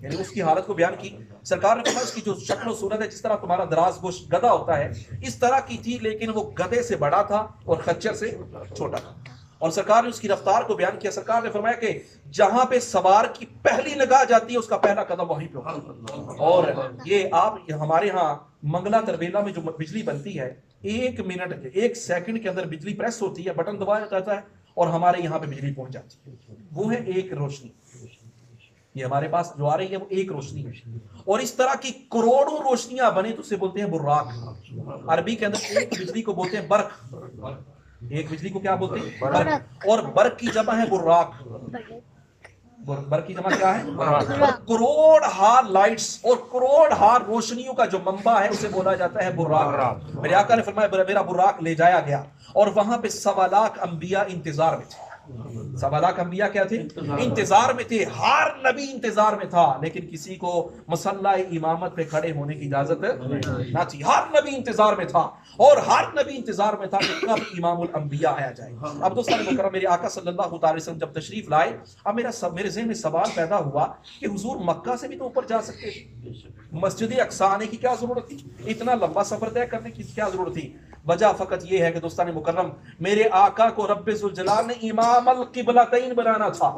یعنی اس کی حالت کو بیان کی. سرکار نے فرمایا اس کی جو شکل و صورت ہے، جس طرح تمہارا دراز گوش گدھا ہوتا ہے اس طرح کی تھی، لیکن وہ گدھے سے بڑا تھا اور خچر سے چھوٹا تھا. اور سرکار نے اس کی رفتار کو بیان کیا. سرکار نے فرمایا کہ جہاں پہ سوار کی پہلی نگاہ جاتی ہے اس کا پہلا قدم وہیں پہ ہوتا ہے. اور یہ آپ ہمارے ہاں منگلا تربیلا میں جو بجلی بنتی ہے، 1 منٹ 1 سیکنڈ کے اندر بجلی پریس ہوتی ہے، بٹن دبایا جاتا ہے اور ہمارے یہاں پہ بجلی پہنچ جاتی ہے. وہ ہے ایک روشنی. یہ ہمارے پاس جو آ رہی ہے وہ ایک روشنی ہے. اور اس طرح کی کروڑوں روشنیاں بنے تو اسے بولتے ہیں براق. عربی کے اندر ایک بجلی کو بولتے ہیں برق. ایک بجلی کو کیا بولتے ہیں؟ برق. اور برق کی جمع ہے براق. برق کی جمع کیا ہے؟ کروڑ ہار لائٹس اور کروڑ ہار روشنیوں کا جو منبع ہے اسے بولا جاتا ہے براق. میرے آقا نے فرمایا میرا براق لے جایا گیا اور وہاں پہ 1.25 لاکھ انبیاء انتظار میں تھے. 1.25 لاکھ انبیاء کیا تھے؟ انتظار میں تھے. ہر نبی انتظار میں تھا، لیکن کسی کو مصلی امامت پہ کھڑے ہونے کی اجازت نہ تھی. ہر نبی انتظار میں تھا اور ہر نبی انتظار میں تھا کہ کب امام الانبیاء آیا جائے. اب دوستان مکرم میرے آقا صلی اللہ تعالی وسلم جب تشریف لائے، اب میرے ذہن میں سوال پیدا ہوا کہ حضور مکہ سے بھی تو اوپر جا سکتے تھے، مسجد اقصیٰ آنے کی کیا ضرورت تھی؟ اتنا لمبا سفر طے کرنے کی کیا ضرورت تھی؟ وجہ فقط یہ ہے کہ دوستان مکرم میرے آقا کو رب ذوالجلال نے امام القبلتین بنانا تھا.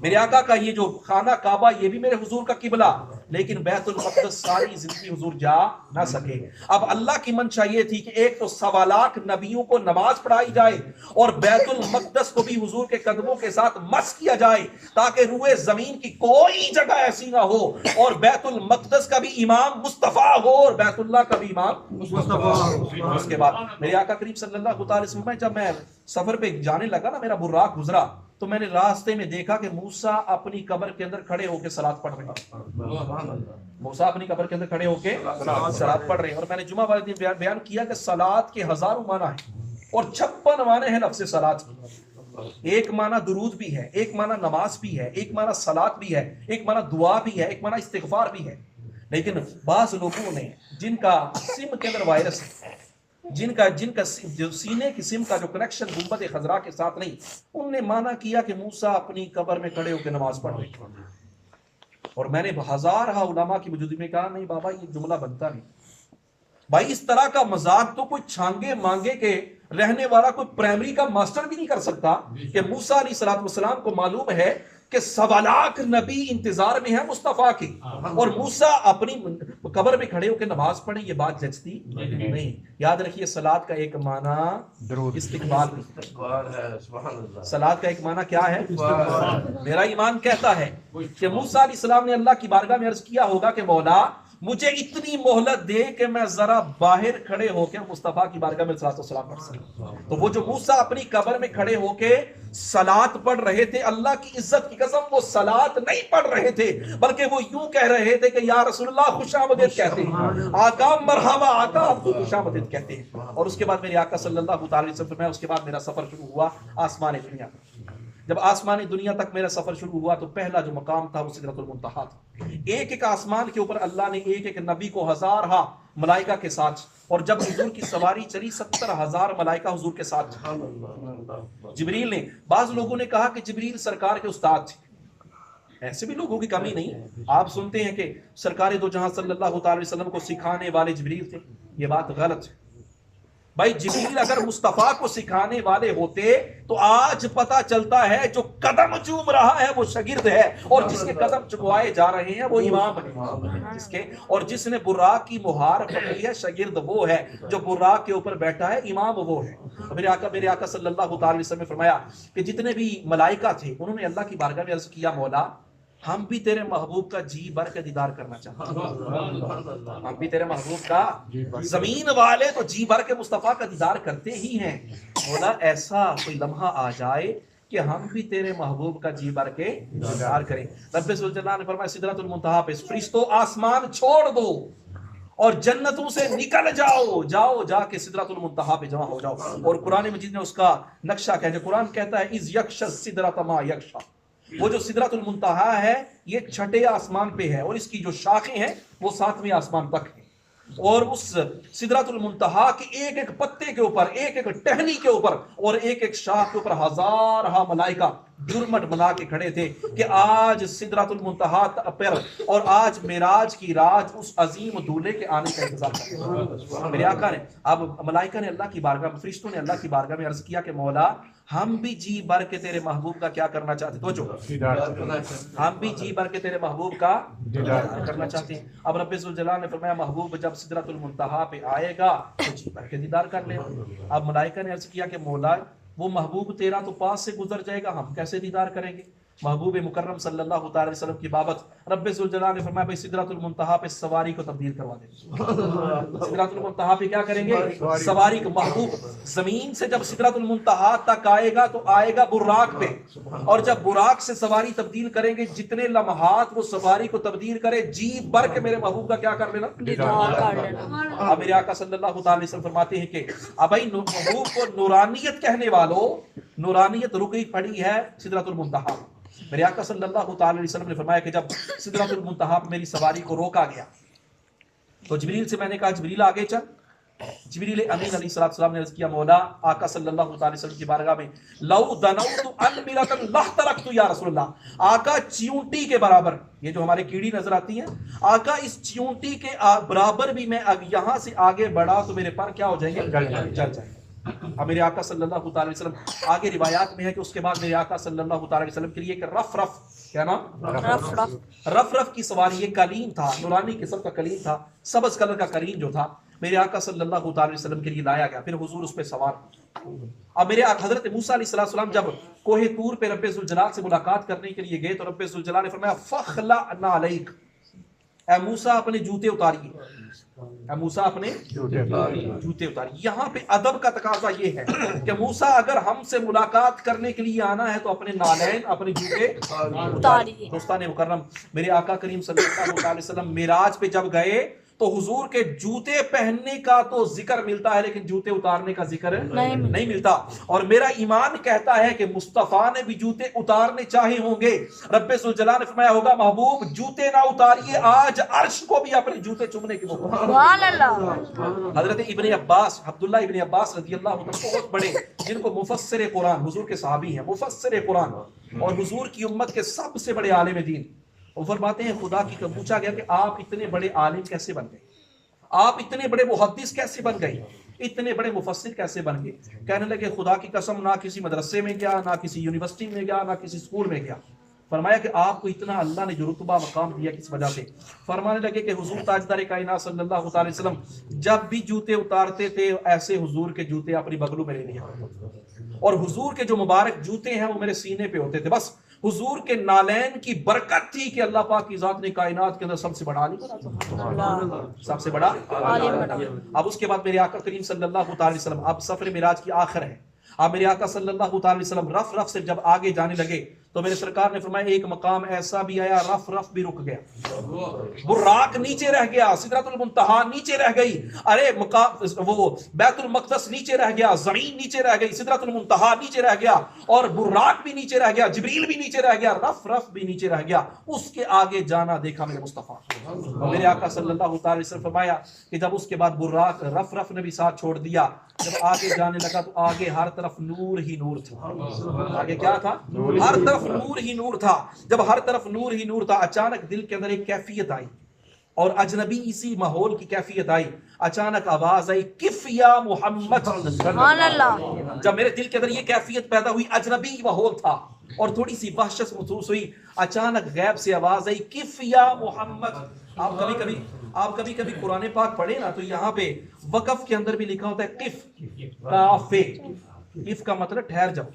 میرے آقا کا یہ جو خانہ کعبہ یہ بھی میرے حضور کا قبلہ، لیکن بیت المقدس ساری زندگی حضور جا نہ سکے. اب اللہ کی منشا یہ تھی کہ ایک تو 1.25 لاکھ نبیوں کو نماز پڑھائی جائے اور بیت المقدس کو بھی حضور کے قدموں کے ساتھ مس کیا جائے، تاکہ روئے زمین کی کوئی جگہ ایسی نہ ہو اور بیت المقدس کا بھی امام مصطفیٰ ہو اور بیت اللہ کا بھی امام مصطفیٰ. اس کے بعد میرے آقا کریم صلی اللہ تعالی وسلم جب میں سفر پہ جانے لگا نا، میرا براق گزرا تو میں نے راستے میں دیکھا کہ موسیٰ اپنی قبر کے اندر کھڑے ہو کے صلاۃ پڑھ رہے ہیں. موسیٰ اپنی قبر کے اندر کھڑے ہو کے صلاۃ پڑھ رہے ہیں. اور میں نے جمعہ والے دن بیان کیا کہ صلاۃ کے 1000 معنی ہیں اور 56 معنی ہیں لفظ صلاۃ کی. ایک معنی درود بھی ہے، ایک معنی نماز بھی ہے، ایک معنی صلاۃ بھی ہے، ایک معنی دعا بھی ہے، ایک معنی استغفار بھی ہے. لیکن بعض لوگوں نے جن کا سم کے اندر وائرس ہے، جن کا جو سینے کی سم کا جو کنیکشن گنبد خضرا کے ساتھ نہیں، ان نے مانا کیا کہ موسیٰ اپنی قبر میں کھڑے ہو کے نماز پڑھ رہے. اور میں نے ہزارہ علماء کی موجودگی میں کہا نہیں بابا یہ جملہ بنتا نہیں. بھائی اس طرح کا مذاق تو کوئی چھانگے مانگے کے رہنے والا کوئی پرائمری کا ماسٹر بھی نہیں کر سکتا کہ موسیٰ علیہ الصلوۃ والسلام کو معلوم ہے کہ 1.25 لاکھ نبی انتظار میں ہے مصطفیٰ کے، اور موسیٰ اپنی قبر میں کھڑے ہو کے نماز پڑھے، یہ بات جچتی نہیں. یاد رکھیے صلاۃ کا ایک معنی استقبال ہے. صلاۃ کا ایک معنی کیا ہے؟ میرا ایمان کہتا ہے کہ موسیٰ علیہ السلام نے اللہ کی بارگاہ میں عرض کیا ہوگا کہ مولا مجھے اتنی مہلت دے کہ میں ذرا باہر کھڑے ہو کے مصطفیٰ کی بارگاہ میں صلاۃ والسلام پڑھ سکوں. تو وہ جو موسیٰ اپنی قبر میں کھڑے ہو کے صلاۃ پڑھ رہے تھے، اللہ کی عزت کی قسم وہ صلاۃ نہیں پڑھ رہے تھے، بلکہ وہ یوں کہہ رہے تھے کہ یا رسول اللہ خوش آمدید کہتے ہیں، آقا مرحبا، آقا آپ کو خوش آمدید کہتے ہیں. اور اس کے بعد میرے آقا صلی اللہ تعالی وسلم میں اس کے بعد میرا سفر شروع ہوا آسمان دنیا. جب آسمانی دنیا تک میرا سفر شروع ہوا تو پہلا جو مقام تھا وہ سدرۃ المنتہا تھا. ایک ایک آسمان کے اوپر اللہ نے ایک ایک نبی کو 1000 ملائکہ کے ساتھ، اور جب حضور کی سواری چلی 70,000 ملائکہ حضور کے ساتھ. جبریل نے، بعض لوگوں نے کہا کہ جبریل سرکار کے استاد تھے، ایسے بھی لوگوں کی کمی نہیں. آپ سنتے ہیں کہ سرکار دو جہاں صلی اللہ تعالی وسلم کو سکھانے والے جبریل تھے، یہ بات غلط ہے. بھائی جبریل اگر مصطفیٰ کو سکھانے والے ہوتے تو آج پتا چلتا ہے جو قدم چوم رہا ہے وہ شاگرد ہے، اور جس کے قدم چکوائے جا رہے ہیں وہ امام ہے. جس کے اور جس نے براق کی مہار پکڑی ہے شاگرد وہ ہے، جو براق کے اوپر بیٹھا ہے امام وہ ہے. میرے آقا صلی اللہ تعالی وسلم نے فرمایا کہ جتنے بھی ملائکہ تھے انہوں نے اللہ کی بارگاہ میں عرض کیا مولا ہم بھی تیرے محبوب کا جی بھر کے دیدار کرنا چاہتے ہیں، ہم بھی تیرے محبوب کا، زمین والے تو جی بھر کے مصطفیٰ کا دیدار کرتے ہی ہیں، مولا ایسا کوئی لمحہ آ جائے کہ ہم بھی تیرے محبوب کا جی بھر کے دیدار کریں۔ رب ذوالجلال نے فرمایا سدرۃ المنتہا پہ فرشتوں آسمان چھوڑ دو اور جنتوں سے نکل جاؤ، جاؤ جا کے سدرۃ المنتہا پہ جمع ہو جاؤ۔ اور قرآن مجید نے اس کا نقشہ کہا ہے، قرآن کہتا ہے اذ یغشی السدرۃ ما یغشی، وہ جو سدرۃ المنتہا ہے یہ چھٹے آسمان پہ ہے اور اس کی جو شاخیں ہیں وہ 7ویں آسمان تک ہیں، اور اس سدرۃ المنتہا کے ایک ایک پتے کے اوپر، ایک ایک ٹہنی کے اوپر اور ایک ایک شاخ کے اوپر ہزارہ ملائکہ جرمٹ بنا کے کھڑے تھے کہ آج سدرۃ المنتہا پر اور آج معراج کی رات اس عظیم دولے کے آنے کا انتظار کرتے ہیں۔ میرے آقا نے، اب ملائکہ نے اللہ کی بارگاہ میں، فرشتوں نے اللہ کی بارگاہ میں عرض کیا کہ مولا ہم بھی جی بھر کے تیرے محبوب کا کیا کرنا چاہتے ہیں، تو ہم بھی جی بھر کے تیرے محبوب کا دیدار کرنا چاہتے ہیں۔ اب رب ذوالجلال نے فرمایا محبوب جب سدرۃ المنتہا پہ آئے گا تو جی بھر کے دیدار کر لے۔ اب ملائکہ نے عرض کیا کہ مولا وہ محبوب تیرا تو پاس سے گزر جائے گا، ہم کیسے دیدار کریں گے؟ محبوب مکرم صلی اللہ تعالی علیہ وسلم کی بابت رب ذوالجلال نے فرمایا بھائی سدرۃ المنتہا پہ سواری کو تبدیل کروا دیں۔ سدرۃ المنتہا پہ کیا کریں گے؟ سواری کو۔ محبوب زمین سے جب سدرۃ المنتہا تک آئے گا تو آئے گا براق پہ، اور جب براق سے سواری تبدیل کریں گے جتنے لمحات وہ سواری کو تبدیل کرے جی بھر کے میرے محبوب کا کیا کر لینا؟
دیدار کر لینا۔
اب میرے آقا صلی اللہ تعالی وسلم فرماتے ہیں کہ ابھائی محبوب کو نورانیت کہنے والوں، نورانیت رکی پڑی ہے سدرۃ المنتہا۔ میرے آقا صلی اللہ تعالی وسلم نے فرمایا کہ جب سدرۃ المنتہا پہ میری سواری کو روکا گیا تو جبریل سے میں نے کہا جبریل آگے چل۔ جبریل امین علیہ السلام نے عرض کیا مولا آقا صلی اللہ تعالی وسلم کی بارگاہ میں لو دنوت انملۃ لحترقت یا رسول اللہ، آقا چیونٹی کے برابر، یہ جو ہمارے کیڑی نظر آتی ہیں، آقا اس چیونٹی کے برابر بھی میں یہاں سے آگے بڑھا تو میرے پر کیا ہو جائیں گے؟ جل جائیں گے۔ اب میرے آقا صلی اللہ تعالی وسلم، آگے روایات میں ہے کہ اس کے بعد میرے آقا صلی اللہ تعالی وسلم کے لیے ایک رف کیا نام؟ رف کی سواری، یہ قلیم تھا، نورانی قسم کا قلیم تھا، سبز کلر کا قلیم جو تھا میرے آقا صلی اللہ تعالی وسلم کے لیے لایا گیا، پھر حضور اس پہ سوار۔ اب میرے حضرت موسیٰ علیہ السلام جب کوہ طور پہ رب ذوالجلال سے ملاقات کرنے کے لیے گئے تو رب ذوالجلال نے فرمایا فخلع نعلیک، اے موسیٰ اپنے جوتے اتاریے، اے موسیٰ اپنے جوتے اتاریے۔ یہاں پہ ادب کا تقاضا یہ ہے کہ موسیٰ اگر ہم سے ملاقات کرنے کے لیے آنا ہے تو اپنے نالین، اپنے جوتے اتاریے۔ دوستان مکرم، میرے آقا کریم صلی اللہ علیہ وسلم معراج پہ جب گئے تو حضور کے جوتے پہننے کا تو ذکر ملتا ہے لیکن جوتے اتارنے کا ذکر نہیں ملتا، اور میرا ایمان کہتا ہے کہ مصطفیٰ نے بھی جوتے اتارنے چاہے ہوں گے۔ رب ذوالجلال نے فرمایا ہوگا محبوب جوتے نہ اتاریے، آج عرش کو بھی اپنے جوتے چومنے کی موقع۔
سبحان اللہ۔
حضرت ابن عباس، عبداللہ ابن عباس رضی اللہ عنہ بہت بڑے، جن کو مفسر قرآن، حضور کے صحابی ہیں، مفسر قرآن اور حضور کی امت کے سب سے بڑے عالم دین، وہ فرماتے ہیں خدا کی پوچھا گیا کہ آپ اتنے بڑے عالم کیسے بن گئے، آپ اتنے بڑے محدث کیسے بن گئے، اتنے بڑے مفسر کیسے بن گئے؟ کہنے لگے خدا کی قسم نہ کسی مدرسے میں گیا، نہ کسی یونیورسٹی میں گیا، نہ کسی اسکول میں گیا۔ فرمایا کہ آپ کو اتنا اللہ نے جو رتبہ مقام دیا کس وجہ سے؟ فرمانے لگے کہ حضور تاجدار کائنات صلی اللہ علیہ وسلم جب بھی جوتے اتارتے تھے ایسے حضور کے جوتے اپنی بغلوں میں لے لیا، اور حضور کے جو مبارک جوتے ہیں وہ میرے سینے پہ ہوتے تھے۔ بس حضور کے نالین کی برکت تھی کہ اللہ پاک کی ذات نے کائنات کے اندر سب سے بڑا عالم بنا، سب سے بڑا عالم بنا۔ اب اس کے بعد میرے آقا کریم صلی اللہ تعالی وسلم، اب سفر معراج کی آخر ہے، اب میرے آقا صلی اللہ تعالی وسلم رف سے جب آگے جانے لگے تو میرے سرکار نے فرمایا ایک مقام ایسا بھی آیا رف بھی رک گیا، براق نیچے رہ گیا، سدرۃ المنتہا نیچے رہ گئی، ارے وہ بیت المقدس نیچے رہ گیا، زمین نیچے رہ گئی، سدرۃ المنتہا نیچے رہ گیا، اور براق بھی نیچے رہ گیا، جبریل بھی نیچے رہ گیا، رف بھی نیچے رہ گیا۔ اس کے آگے جانا دیکھا میرے مصطفیٰ، میرے آقا صلی اللہ تعالی وسلم فرمایا کہ جب اس کے بعد براق رف نے بھی ساتھ چھوڑ دیا، جب آگے جانے لگا تو آگے ہر طرف نور ہی نور تھا۔ آگے کیا تھا؟ ہر طرف نور ہی نور تھا۔ جب ہر طرف نور ہی نور تھا اچانک دل کے اندر ایک کیفیت آئی، اور اجنبی اسی ماحول کی کیفیت آئی، اچانک آواز آئی کف یا محمد۔
سبحان اللہ۔
جب میرے دل کے اندر یہ کیفیت پیدا ہوئی، اجنبی ماحول تھا اور تھوڑی سی وحشت محسوس ہوئی، اچانک غیب سے آواز آئی کف یا محمد۔ آپ کبھی کبھی قرآن پاک پڑھے نا تو یہاں پہ وقف کے اندر بھی لکھا ہوتا ہے قف، کاف، کف کا مطلب ٹھہر جاؤ،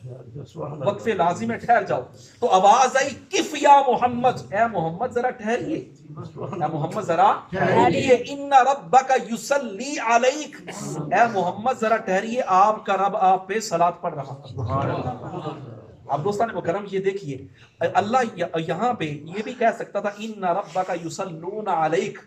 وقف لازم ہے ٹھہر جاؤ. تو آواز آئی کف یا محمد، اے محمد ذرا ٹھہریے، اے محمد ذرا ٹھہریے. ان ربک یصلی علیک، اے محمد ذرا ٹھہریے، آپ کا رب آپ پہ صلاۃ پڑھ رہا ہے. اب دوستان مکرم یہ دیکھیے، اللہ یہاں پہ یہ بھی کہہ سکتا تھا ان ربک یصلون علیک،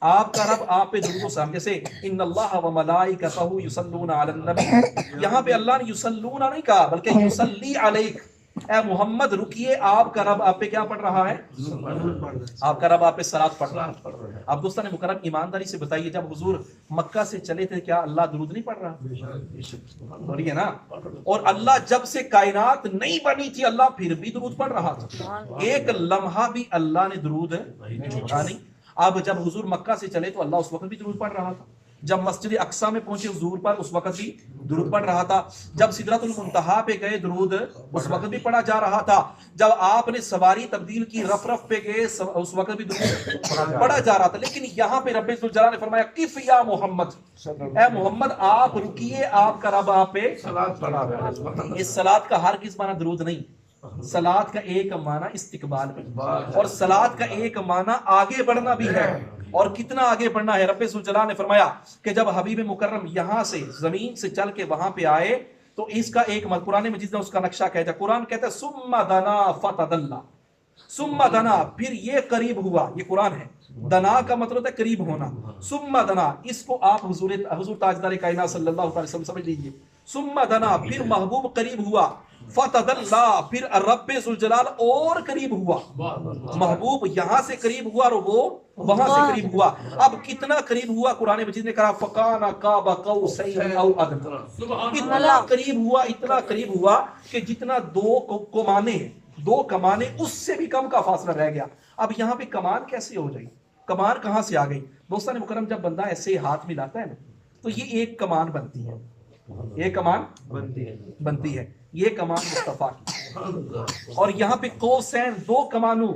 آپ کا رب آپ پہ درود و سلام، جیسے ان اللہ و ملائکتہ یصلون علی النبی، یہاں پہ اللہ نے یصلون نہیں کہا بلکہ یصلی علیک، اے محمد رکیے، آپ کا رب آپ پہ کیا پڑھ رہا ہے؟ آپ کا رب آپ پہ صلاۃ پڑھ رہا ہے. اب دوستان مکرم ایمانداری سے بتائیے، جب حضور مکہ سے چلے تھے کیا اللہ درود نہیں پڑھ رہا؟ بولیے نا. اور اللہ جب سے کائنات نہیں بنی تھی اللہ پھر بھی درود پڑھ رہا تھا، ایک لمحہ بھی اللہ نے درود چھوڑا نہیں. اب جب حضور مکہ سے چلے تو اللہ اس وقت بھی درود پڑھ رہا تھا، جب مسجد اقصی میں پہنچے حضور پر اس وقت بھی درود پڑھ رہا تھا، جب سدرۃ المنتہا پہ گئے درود اس وقت بھی پڑھا جا رہا تھا، جب آپ نے سواری تبدیل کی رف رف پہ گئے اس وقت بھی درود پڑھا جا رہا تھا. لیکن یہاں پہ رب ذوالجلال نے فرمایا کف یا محمد، اے محمد آپ رکیے، آپ کا رب آپ پہ صلاۃ پڑھ رہا ہے. اس صلاۃ کا ہرگز معنی درود نہیں، صلاۃ کا ایک معنی استقبال بھی، اور صلاۃ کا ایک معنی آگے بڑھنا بھی ہے. اور کتنا آگے بڑھنا ہے؟ رب ذوالجلال نے فرمایا کہ جب حبیب مکرم یہاں سے زمین سے چل کے وہاں پہ آئے تو اس کا ایک قرآن مجید نے اس کا نقشہ کہتا ہے، قرآن کہتا ہے ثم دنا فتدلا، ثم دنا پھر یہ قریب ہوا، یہ قرآن ہے. دنا کا مطلب ہے قریب ہونا، ثم دنا اس کو آپ حضور تاجدار کائنات صلی اللہ علیہ وسلم سمجھ لیجئے. ثم دنا پھر محبوب قریب ہوا، فتدلا پھر رب ذوالجلال اور قریب ہوا. محبوب یہاں سے قریب ہوا اور وہ وہاں سے قریب ہوا. اب کتنا قریب ہوا؟ قرآن مجید نے کہا فَقَانَ قَابَ قَوْسَيْنِ أَوْ أَدْنَىٰ، اتنا قریب ہوا، اتنا قریب ہوا کہ جتنا دو کمانے اس سے بھی کم کا فاصلہ رہ گیا. اب یہاں پہ کمان کیسے ہو جائے؟ کمان کہاں سے آ گئی؟ دوستان مکرم جب بندہ ایسے ہاتھ ملاتا ہے نا تو یہ ایک کمان بنتی ہے، ایک کمان بنتی ہے، یہ کمان مصطفیٰ کی. اور یہاں پہ قوسین دو کمانوں،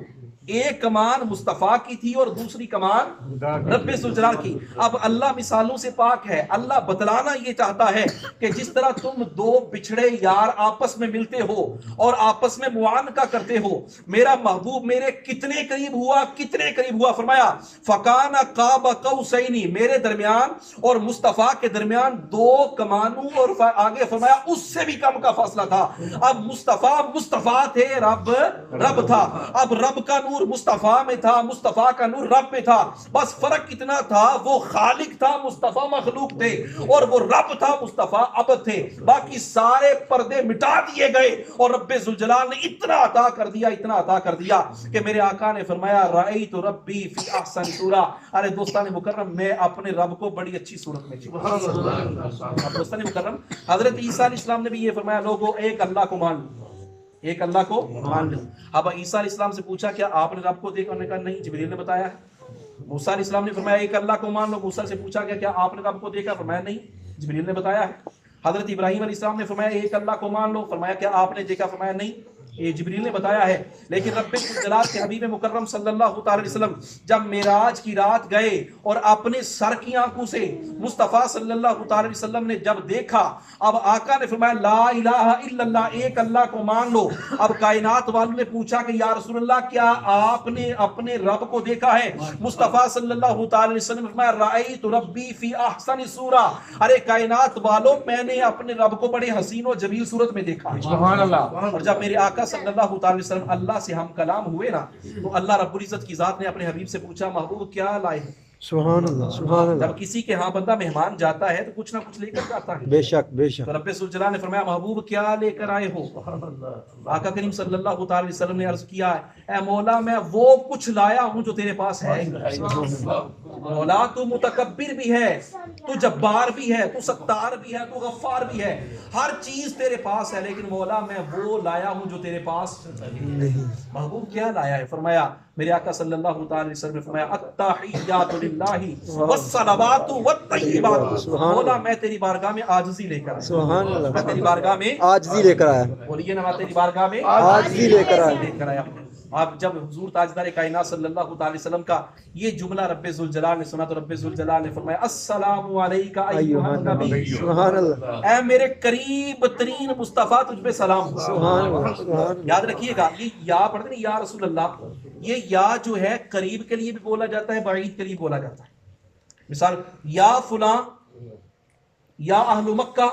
ایک کمان مصطفیٰ کی تھی اور دوسری کمان رب ذوالجلال کی. اب اللہ مثالوں سے پاک ہے، اللہ بتلانا یہ چاہتا ہے کہ جس طرح تم دو بچھڑے یار آپس میں ملتے ہو اور آپس میں معانقہ کرتے ہو، میرا محبوب میرے کتنے قریب ہوا، کتنے قریب ہوا. فرمایا فکان قاب قوسین، میرے درمیان اور مصطفیٰ کے درمیان دو کمانوں، اور آگے فرمایا اس سے بھی کم کا فاصلہ تھا. اب مصطفیٰ تھے، رب تھا. اب رب کا نور مصطفیٰ میں تھا، مصطفیٰ کا نور رب میں تھا. بس فرق کتنا تھا، وہ خالق تھا، مصطفیٰ مخلوق تھے، اور وہ رب تھا، مصطفیٰ عبد تھے. باقی سارے پردے مٹا دیے گئے اور رب ذوالجلال نے اتنا عطا کر دیا، اتنا عطا کر دیا کہ میرے آقا نے فرمایا رأیت ربی فی احسن صورہ. ارے دوستان مکرم میں اپنے رب کو بڑی اچھی صورت میں دیکھا. دوستان مکرم حضرت عیسیٰ علیہ السلام نے بھی یہ فرمایا لوگوں ایک اللہ کو مان لو، ایک اللہ کو مان لو. اب عیسیٰ علیہ السلام سے پوچھا کیا آپ نے رب کو دیکھا؟ انہوں نے کہا نہیں، جبریل نے بتایا ہے. موسیٰ علیہ السلام نے فرمایا ایک اللہ کو مان لو. موسیٰ سے پوچھا گیا کیا آپ نے رب کو دیکھا؟ فرمایا نہیں، جبریل نے بتایا ہے. حضرت ابراہیم علیہ السلام نے فرمایا ایک اللہ کو مان لو. فرمایا کیا آپ نے دیکھا؟ فرمایا نہیں، یہ جبریل نے بتایا ہے. لیکن رب ذوالجلال کے حبیب مکرم صلی اللہ تعالی علیہ وسلم جب معراج کی رات گئے اور اپنے سر کی آنکھوں سے مصطفیٰ صلی اللہ تعالی علیہ وسلم نے جب دیکھا، اب آقا نے فرمایا لا الہ الا اللہ، ایک اللہ کو مان لو. اب کائنات والوں نے پوچھا کہ یا رسول اللہ کیا آپ نے اپنے رب کو دیکھا ہے؟ مصطفیٰ صلی اللہ تعالی علیہ وسلم نے فرمایا رأیت ربی فی احسن صورہ. ارے کائنات والوں میں نے اپنے رب کو بڑے حسین و جمیل صورت میں دیکھا. سبحان اللہ. اور جب میرے آقا صلی اللہ تعالی وسلم اللہ سے ہم کلام ہوئے نا تو اللہ رب العزت کی ذات نے اپنے حبیب سے پوچھا محبوب کیا لائے ہیں؟ سبحان اللہ، سبحان اللہ. جب کسی کے ہاں بندہ مہمان جاتا ہے تو کچھ نہ کچھ لے کر جاتا ہے. بے شک بے شک. تو رب ذوالجلال نے فرمایا محبوب کیا لے کر آئے ہو؟ آقا کریم صلی اللہ تعالی علیہ وسلم نے عرض کیا اے مولا میں وہ کچھ لایا ہوں جو تیرے پاس ہے. مولا تو متکبر بھی ہے، تو جبار بھی ہے، تو ستار بھی ہے، تو غفار بھی ہے، ہر چیز تیرے پاس ہے، لیکن مولا میں وہ لایا ہوں جو تیرے پاس نہیں. محبوب کیا لایا ہے؟ فرمایا میرے آقا صلی اللہ تعالی علیہ وسلم نے فرمایا التحیات للہ والصلوات والطیبات. مولا میں تیری بارگاہ میں عاجزی لے کر آیا. سبحان اللہ. میں تیری بارگاہ میں عاجزی لے کر آیا. بولیے نا میں تیری بارگاہ میں عاجزی لے کر آیا. آپ جب حضور تاجدار کائنات صلی اللہ علیہ وسلم کا یہ جملہ رب ذوالجلال نے سنا تو رب ذوالجلال نے فرمایا السلام علیکہ ایھا النبی،
سبحان اللہ،
اے میرے قریب ترین مصطفیٰ تجھ پہ سلام ہو۔
سبحان اللہ، سبحان اللہ۔
یاد رکھیے گا یہ یا پڑھتے ہیں یا رسول اللہ، یہ یا جو ہے قریب کے لیے بھی بولا جاتا ہے، بعید کے لیے بولا جاتا ہے۔ مثال یا فلاں، یا اہل مکہ،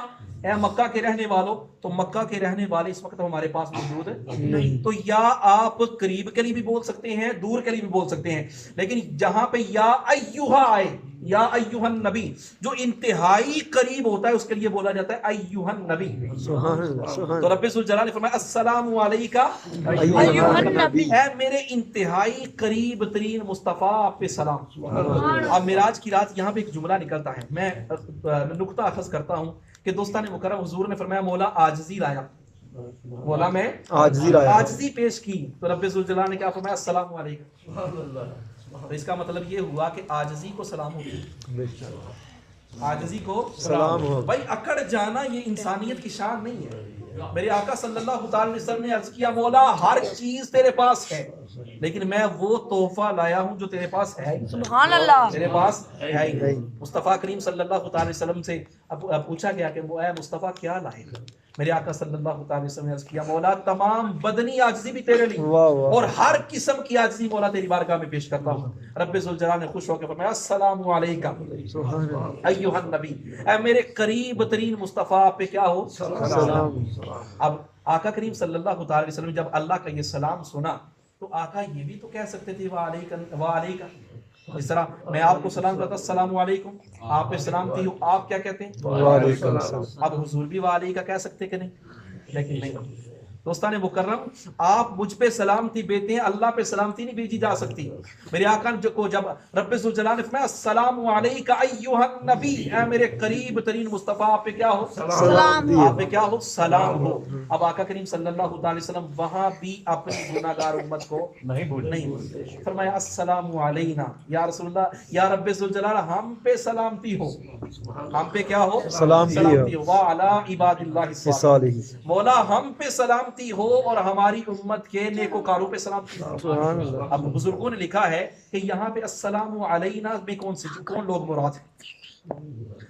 اے مکہ کے رہنے والوں، تو مکہ کے رہنے والے اس وقت ہمارے پاس موجود نہیں، تو یا آپ قریب کے لیے بھی بول سکتے ہیں، دور کے لیے بھی بول سکتے ہیں، لیکن جہاں پہ یا ایھا آئے، یا ایھا النبی، جو انتہائی قریب ہوتا ہے اس کے لیے بولا جاتا ہے ایھا النبی۔
سبحان اللہ، سبحان
تو رب ذوالجلال نے فرمایا السلام علیکہ
ایھا النبی،
اے میرے انتہائی قریب ترین مصطفیٰ آپ پہ سلام۔ اب معراج کی رات یہاں پہ ایک جملہ نکلتا ہے، میں نقطہ اخذ کرتا ہوں کہ دوستان مکرم حضور نے فرمایا مولا عاجزی لایا، مولا میں
عاجزی لایا،
عاجزی پیش کی، تو رب ذوالجلال نے کیا فرمایا السلام علیکم۔ تو اس کا مطلب یہ ہوا کہ عاجزی کو سلام ہوگی، عاجزی کو
سلام ہو۔
بھائی اکڑ جانا یہ انسانیت کی شان نہیں ہے۔ میرے آقا صلی اللہ تعالی وسلم نے عرض کیا مولا ہر چیز تیرے پاس ہے، لیکن میں وہ تحفہ لایا ہوں جو تیرے پاس ہے،
سبحان اللہ،
تیرے پاس ہے ہی۔ مصطفیٰ کریم صلی اللہ تعالی وسلم سے اب پوچھا گیا کہ اے مصطفیٰ کیا لائے؟ میرے آقا صلی اللہ تعالی وسلم نے عرض کیا مولا تمام بدنی عاجزی بھی تیرے لیے،
واہ واہ،
اور ہر قسم کی عاجزی مولا تیری بارگاہ میں پیش کرتا ہوں۔ رب ذوالجلال نے خوش ہو کے فرمایا السلام علیکہ
سبحان اللہ،
ایھا النبی، اے میرے قریب ترین مصطفیٰ پہ کیا ہو
سلام۔
اب آقا کریم صلی اللہ تعالی وسلم جب اللہ کا یہ سلام سنا تو آقا یہ بھی تو کہہ سکتے تھے وعلیکہ، اس طرح میں آپ کو سلام کرتا السلام علیکم، آپ پہ سلامتی ہو، آپ کیا کہتے ہیں
وعلیکم السلام۔
اب حضور بھی وعلیکہ کہہ سکتے کہ نہیں، لیکن نہیں۔ دوستان مکرم آپ مجھ پہ سلامتی بھیجتے ہیں، اللہ پہ سلامتی نہیں بھیجی جا سکتی۔ میرے آقا کو جب رب ذوالجلال نے فرمایا السلام علیکہ ایھا النبی، اے میرے قریب ترین مصطفیٰ آپ پہ کیا ہو
سلام ہو۔
آپ پہ کیا ہو سلام ہو۔ اب آقا کریم صلی اللہ علیہ وسلم وہاں بھی اپنی گناہگار امت کو نہیں بھولتے، فرمایا السلام علینا یا رسول اللہ، یا رب ذوالجلال ہم پہ سلامتی ہو، ہم پہ کیا ہو
سلامتی ہو،
وعلی عباد اللہ الصالحین،
صالح،
مولا ہم پہ سلامتی ہو اور ہماری امت کے نیکوکاروں پہ سلامتی ہو۔
سبحان اللہ۔
اب بزرگوں نے لکھا ہے کہ یہاں پہ السلام علینا میں کون لوگ مراد ہیں؟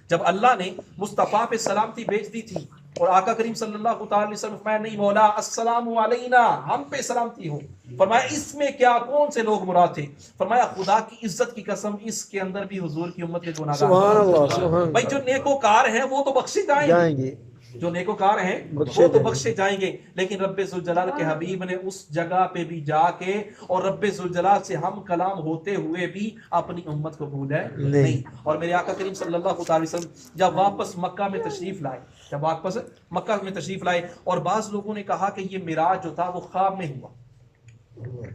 جب اللہ نے مصطفیٰ پہ سلامتی بھیج دی تھی اور آقا کریم صلی اللہ تعالی وسلم نے فرمایا نہیں مولا السلام علینا ہم پہ سلامتی ہو، فرمایا اس میں کیا کون سے لوگ مراد تھے؟ فرمایا خدا کی عزت کی قسم اس کے اندر بھی حضور کی امت کے گناہگار،
سبحان اللہ، سبحان
بھائی جو نیکوکار ہیں وہ تو بخشے
جائیں گے،
جو نیکوکار ہیں وہ تو بخشے جائیں گے، لیکن رب ذوالجلال کے حبیب نے اس جگہ پہ بھی جا کے اور رب ذوالجلال سے ہم کلام ہوتے ہوئے بھی اپنی امت کو بھولا نہیں۔ اور میرے آقا کریم صلی اللہ علیہ وسلم جب واپس مکہ میں تشریف لائے، جب واپس مکہ میں تشریف لائے، اور بعض لوگوں نے کہا کہ یہ معراج جو تھا وہ خواب میں ہوا،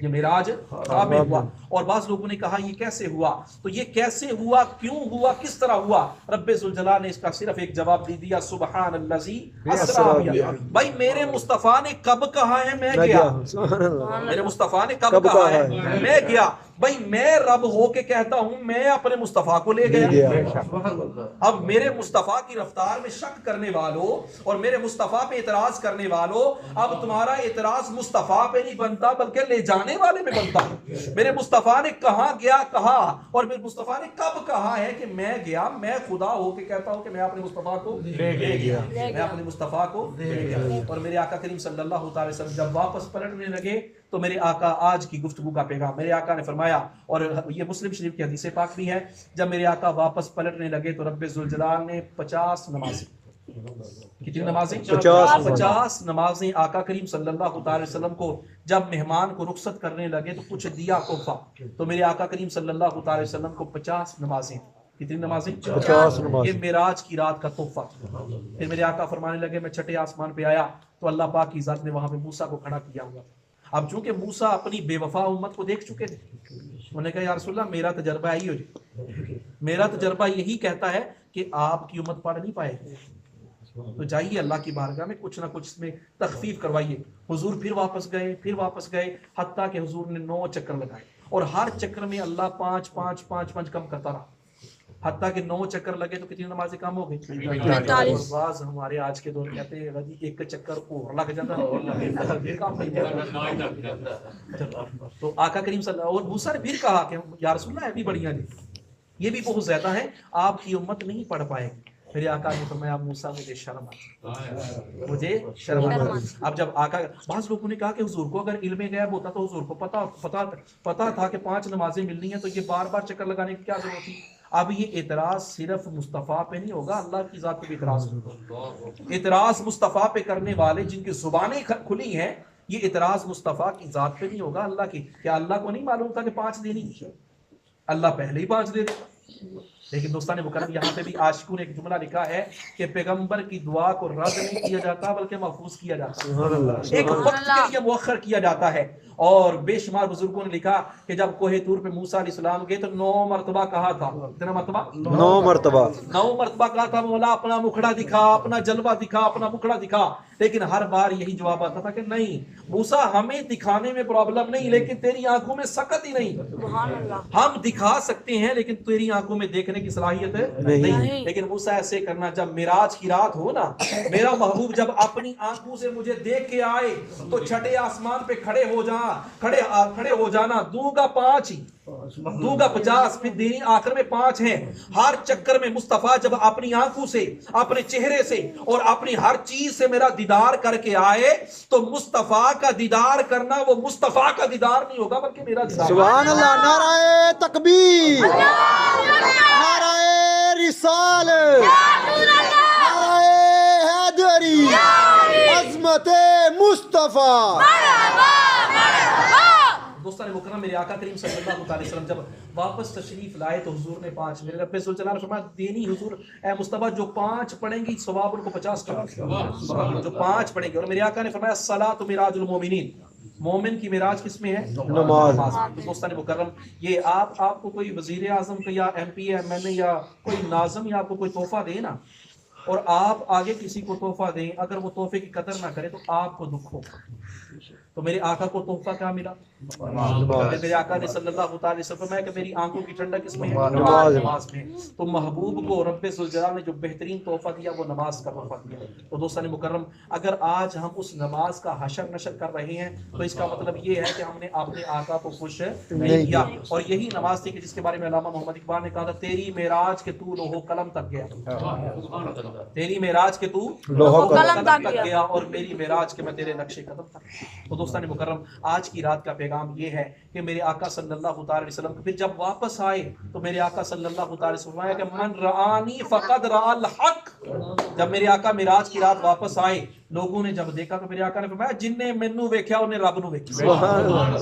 یہ معراج خواب میں ہوا، اور بعض لوگوں نے کہا یہ کیسے ہوا؟ تو یہ کیسے ہوا، کیوں ہوا، کس طرح ہوا؟ رب ذوالجلال نے اس کا صرف ایک جواب دے دیا سبحان الذی اسری بہ۔ بھائی میرے مصطفیٰ نے کب کہا ہے میں گیا؟
سبحان اللہ،
میرے مصطفیٰ نے کب کہا ہے میں گیا؟ بھائی میں رب ہو کے کہتا ہوں میں اپنے مصطفیٰ کو لے گیا۔ اب میرے مصطفیٰ کی رفتار میں شک کرنے والوں اور میرے مصطفیٰ پہ اعتراض کرنے والوں، اب تمہارا اعتراض مصطفیٰ پہ نہیں بنتا بلکہ لے جانے والے پہ بنتا ہے۔ میرے مصطفیٰ نے کہاں گیا کہا، اور میرے مصطفیٰ نے کب کہا ہے کہ میں گیا؟ میں خدا ہو کے کہتا ہوں کہ میں اپنے مصطفیٰ کو لے گیا، میں اپنے مصطفیٰ کو لے گیا۔ اور میرے آقا کریم صلی اللہ تعالی وسلم جب واپس پلٹنے لگے تو میرے آقا آج کی گفتگو کا پیغام، میرے آقا نے فرمایا، اور یہ مسلم شریف کی حدیث پاک بھی ہے، جب میرے آقا واپس پلٹنے لگے تو رب ذوالجلال نے 50 نمازیں، کتنی نمازیں؟ 50 نمازیں آقا کریم صلی اللہ تعالی وسلم کو جب مہمان کو رخصت کرنے لگے تو کچھ دیا تحفہ، تو میرے آقا کریم صلی اللہ تعالی وسلم کو 50 نمازیں، کتنی نمازیں؟
50 نمازیں،
یہ معراج کی رات کا تحفہ۔ پھر میرے آقا فرمانے لگے میں چھٹے آسمان پہ آیا تو اللہ پاک کی ذات نے وہاں پہ موسیٰ کو کھڑا کیا ہوا تھا۔ اب چونکہ موسیٰ اپنی بے وفا امت کو دیکھ چکے تھے، انہوں نے کہا یا رسول اللہ میرا تجربہ یہی ہو جائے، میرا تجربہ یہی کہتا ہے کہ آپ کی امت پڑھ نہیں پائے گی، تو جائیے اللہ کی بارگاہ میں کچھ نہ کچھ اس میں تخفیف کروائیے۔ حضور پھر واپس گئے حتیٰ کہ حضور نے 9 چکر لگائے، اور ہر چکر میں اللہ 5 کم کرتا رہا، حتیٰ کہ 9 چکر لگے تو کتنی نمازیں کام ہو گئی؟
45۔
اور بعض ہمارے آج کے دور کہتے ہیں جی ایک چکر اور لگ جاتا ہے کام نہیں ہوتا۔ تو آقا کریم صلی اللہ اور موسیٰ نے پھر کہا کہ یا رسول اللہ بھی بڑھیاں جی یہ بھی بہت زیادہ ہے، آپ کی امت نہیں پڑھ پائے گی۔ میرے آقا نے فرمایا موسیٰ مجھے شرم آتی، مجھے شرم آتی۔ اب جب آقا بعض لوگوں نے کہا کہ حضور کو اگر علم غیب ہوتا تو حضور کو پتا تھا کہ 5 نمازیں ملنی ہیں تو یہ بار بار چکر لگانے کی کیا ضرورت تھی؟ اب یہ اعتراض صرف مصطفیٰ پہ نہیں ہوگا، اللہ کی ذات پہ بھی اعتراض ہوگا۔ اعتراض مصطفیٰ پہ کرنے والے جن کی زبانیں کھلی ہیں، یہ اعتراض مصطفیٰ کی ذات پہ نہیں ہوگا، اللہ کی۔ کیا اللہ کو نہیں معلوم تھا کہ 5 دینی؟ اللہ پہلے ہی 5 دے دے۔ لیکن دوستان مکرم یہاں پہ بھی عاشقوں نے ایک جملہ لکھا ہے کہ پیغمبر کی دعا کو رد نہیں کیا جاتا بلکہ محفوظ کیا جاتا ہے، ایک وقت کے لیے مؤخر کیا جاتا ہے۔ اور بے شمار بزرگوں نے لکھا کہ جب کوہ طور پہ موسیٰ علیہ السلام گئے تو 9 مرتبہ کہا تھا، کتنا مرتبہ؟
9 مرتبہ
9 مرتبہ کہا تھا مولا اپنا مکھڑا دکھا، اپنا جلوہ دکھا، اپنا مکھڑا دکھا، لیکن ہر بار یہی جواب آتا تھا کہ نہیں موسیٰ ہمیں دکھانے میں پرابلم نہیں لیکن تیری آنکھوں میں سکت ہی نہیں، ہم دکھا سکتے ہیں لیکن تیری آنکھوں میں دیکھنے کی صلاحیت نہیں۔ لیکن موسیٰ ایسے کرنا جب معراج کی رات ہو نا، میرا محبوب جب اپنی آنکھوں سے مجھے دیکھ کے آئے تو چھٹے آسمان پہ کھڑے ہو جانا، دوں گا 5 ہی، دوں گا 50، پھر دینی آخر میں 5 ہیں۔ ہر چکر میں مصطفیٰ جب اپنی آنکھوں سے، اپنے چہرے سے اور اپنی ہر چیز سے میرا دیدار کر کے آئے تو مصطفیٰ کا دیدار کرنا وہ مصطفیٰ کا دیدار نہیں ہوگا بلکہ میرا دیدار۔
سبحان اللہ، نعرہ تکبیر، نعرہ رسالت، نعرہ حیدری، عظمت مصطفیٰ۔
دوستان مکرم میرے آقا کریم صلی اللہ علیہ وسلم جب واپس تشریف لائے تو حضور نے 5، میرے رب ذوالجلال نے فرمایا دینی حضور اے مصطفیٰ جو 5 پڑھیں گی ثواب ان کو 50 کا، جو 5 پڑھیں گے۔ اور میرے آقا نے فرمایا الصلاۃ معراج المومنین، مومن کی معراج کس میں ہے؟
نماز۔
دوستان مکرم یہ آپ کو کوئی وزیر اعظم یا ایم پی ایم این اے یا کوئی ناظم یا آپ کو کوئی تحفہ دے نا اور آپ آگے کسی کو تحفہ دیں، اگر وہ تحفے کی قدر نہ کرے تو آپ کو دکھ ہوگا۔ تو میرے آقا کو تحفہ کیا ملا؟ میرے آقا نے صلی اللہ علیہ وسلم فرمایا کہ میری آنکھوں کی ٹھنڈک کس میں ہے؟ نماز میں۔ تو محبوب کو رب ذوالجلال نے جو بہترین تحفہ دیا وہ نماز کا تحفہ دیا۔ تو دوستان مکرم اگر آج ہم اس نماز کا حشر نشر کر رہے ہیں تو اس کا مطلب یہ ہے کہ ہم نے اپنے آقا کو خوش نہیں کیا۔ اور یہی نماز تھی کہ جس کے بارے میں علامہ محمد اقبال نے کہا تھا تیری معراج کے تو لوح قلم تک گیا، تیری معراج کے تو لوح قلم تک گیا اور میری معراج کے میں تیرے نقش قدم تک۔ تو دوستان مکرم آج کی رات کا پیغام یہ ہے کہ میرے آقا صلی اللہ علیہ وسلم پھر جب واپس آئے تو میرے آقا صلی اللہ علیہ وسلم فرمایا کہ من رآنی فقد رآ الحق۔ جب میرے آقا معراج کی رات واپس آئے لوگوں نے جب دیکھا تو میرے آقا نے فرمایا جن نے مینوں ویکھیا انہیں رب نو ویکھیا،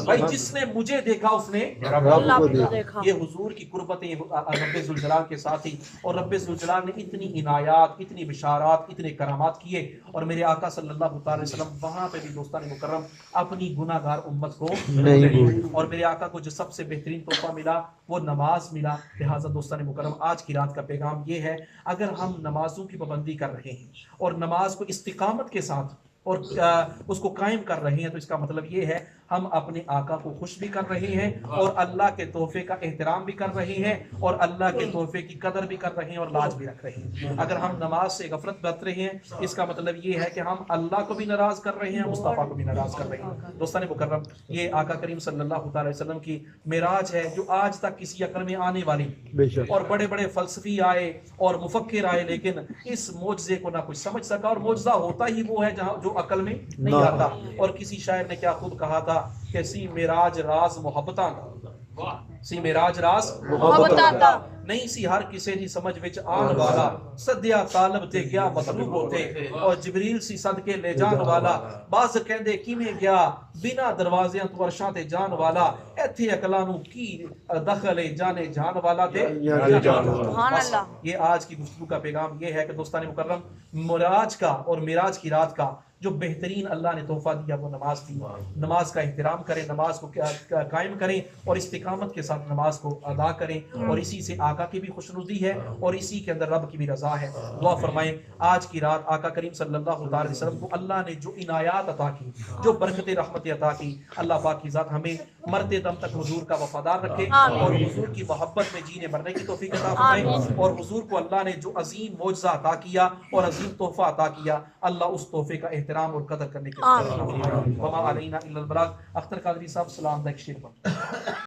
بھائی جس نے مجھے دیکھا اس نے
اللہ کو دیکھا۔
یہ حضور کی قربتیں رب ذوالجلال کے ساتھ ہی، اور رب ذوالجلال نے اتنی عنایات، اتنی بشارات، اتنے کرامات کیے اور میرے آقا صلی اللہ علیہ وسلم وہاں پہ بھی دوستان مکرم اپنی گناہ گار امت کو نہیں، اور میرے آقا کو جو سب سے بہترین تحفہ ملا وہ نماز ملا۔ لہٰذا دوستان مکرم آج کی رات کا پیغام یہ ہے اگر ہم نمازوں کی پابندی کر رہے ہیں اور نماز کو استقامت کے ساتھ اور اس کو قائم کر رہے ہیں تو اس کا مطلب یہ ہے ہم اپنے آقا کو خوش بھی کر رہے ہیں اور اللہ کے تحفے کا احترام بھی کر رہے ہیں اور اللہ کے تحفے کی قدر بھی کر رہے ہیں اور لاج بھی رکھ رہے ہیں۔ اگر ہم نماز سے غفلت برت رہے ہیں اس کا مطلب یہ ہے کہ ہم اللہ کو بھی ناراض کر رہے ہیں، مصطفیٰ کو بھی ناراض کر رہے ہیں۔ دوستان مکرم یہ آقا کریم صلی اللہ علیہ وسلم کی معراج ہے جو آج تک کسی عقل میں آنے والی، اور بڑے بڑے فلسفی آئے اور مفکر آئے لیکن اس معجزے کو نہ کچھ سمجھ سکا، اور معجزہ ہوتا ہی وہ ہے جہاں جو عقل میں نہیں آتا۔ اور کسی شاعر نے کیا خوب کہا تھا کہ سی معراج راز محبتاں دا، سی معراج راز محبتاں دا، نہیں سی ہر کسے دی سمجھ وچ آن والا، سدیا طالب تے گیا مطلوب ہوتے، اور جبریل سی صدقے لے جان والا، باز کہندے کیویں گیا بنا دروازیاں تو عرشاں تے جان والا، ایتھے عقلاں نو کی دخل جانے جان والا تے
سبحان اللہ۔
یہ آج کی گفتگو کا پیغام یہ ہے کہ دوستان مکرم معراج کا اور معراج کی رات کا جو بہترین اللہ نے تحفہ دیا وہ نماز تھی. نماز کا احترام کریں, نماز کو قائم کریں اور استقامت کے ساتھ نماز کو ادا کریں, اور اسی سے آقا کی بھی خوشنودی ہے اور اسی کے اندر رب کی بھی رضا ہے. دعا فرمائیں آج کی رات آقا کریم صلی اللہ علیہ وسلم کو اللہ نے جو عنایات عطا کی, جو برکت رحمت عطا کی, اللہ پاک کی ذات ہمیں مرتے دم تک حضور کا وفادار رکھے اور حضور کی محبت میں جینے مرنے کی توفیق عطا فرمائے, اور حضور کو اللہ نے جو عظیم معجزہ عطا کیا اور عظیم تحفہ عطا کیا, اللہ اس تحفے کا احترام اور قدر کرنے کے لیے وما علینا الا البلاغ. اختر قادری صاحب سلام کا ایک شعر پڑھ.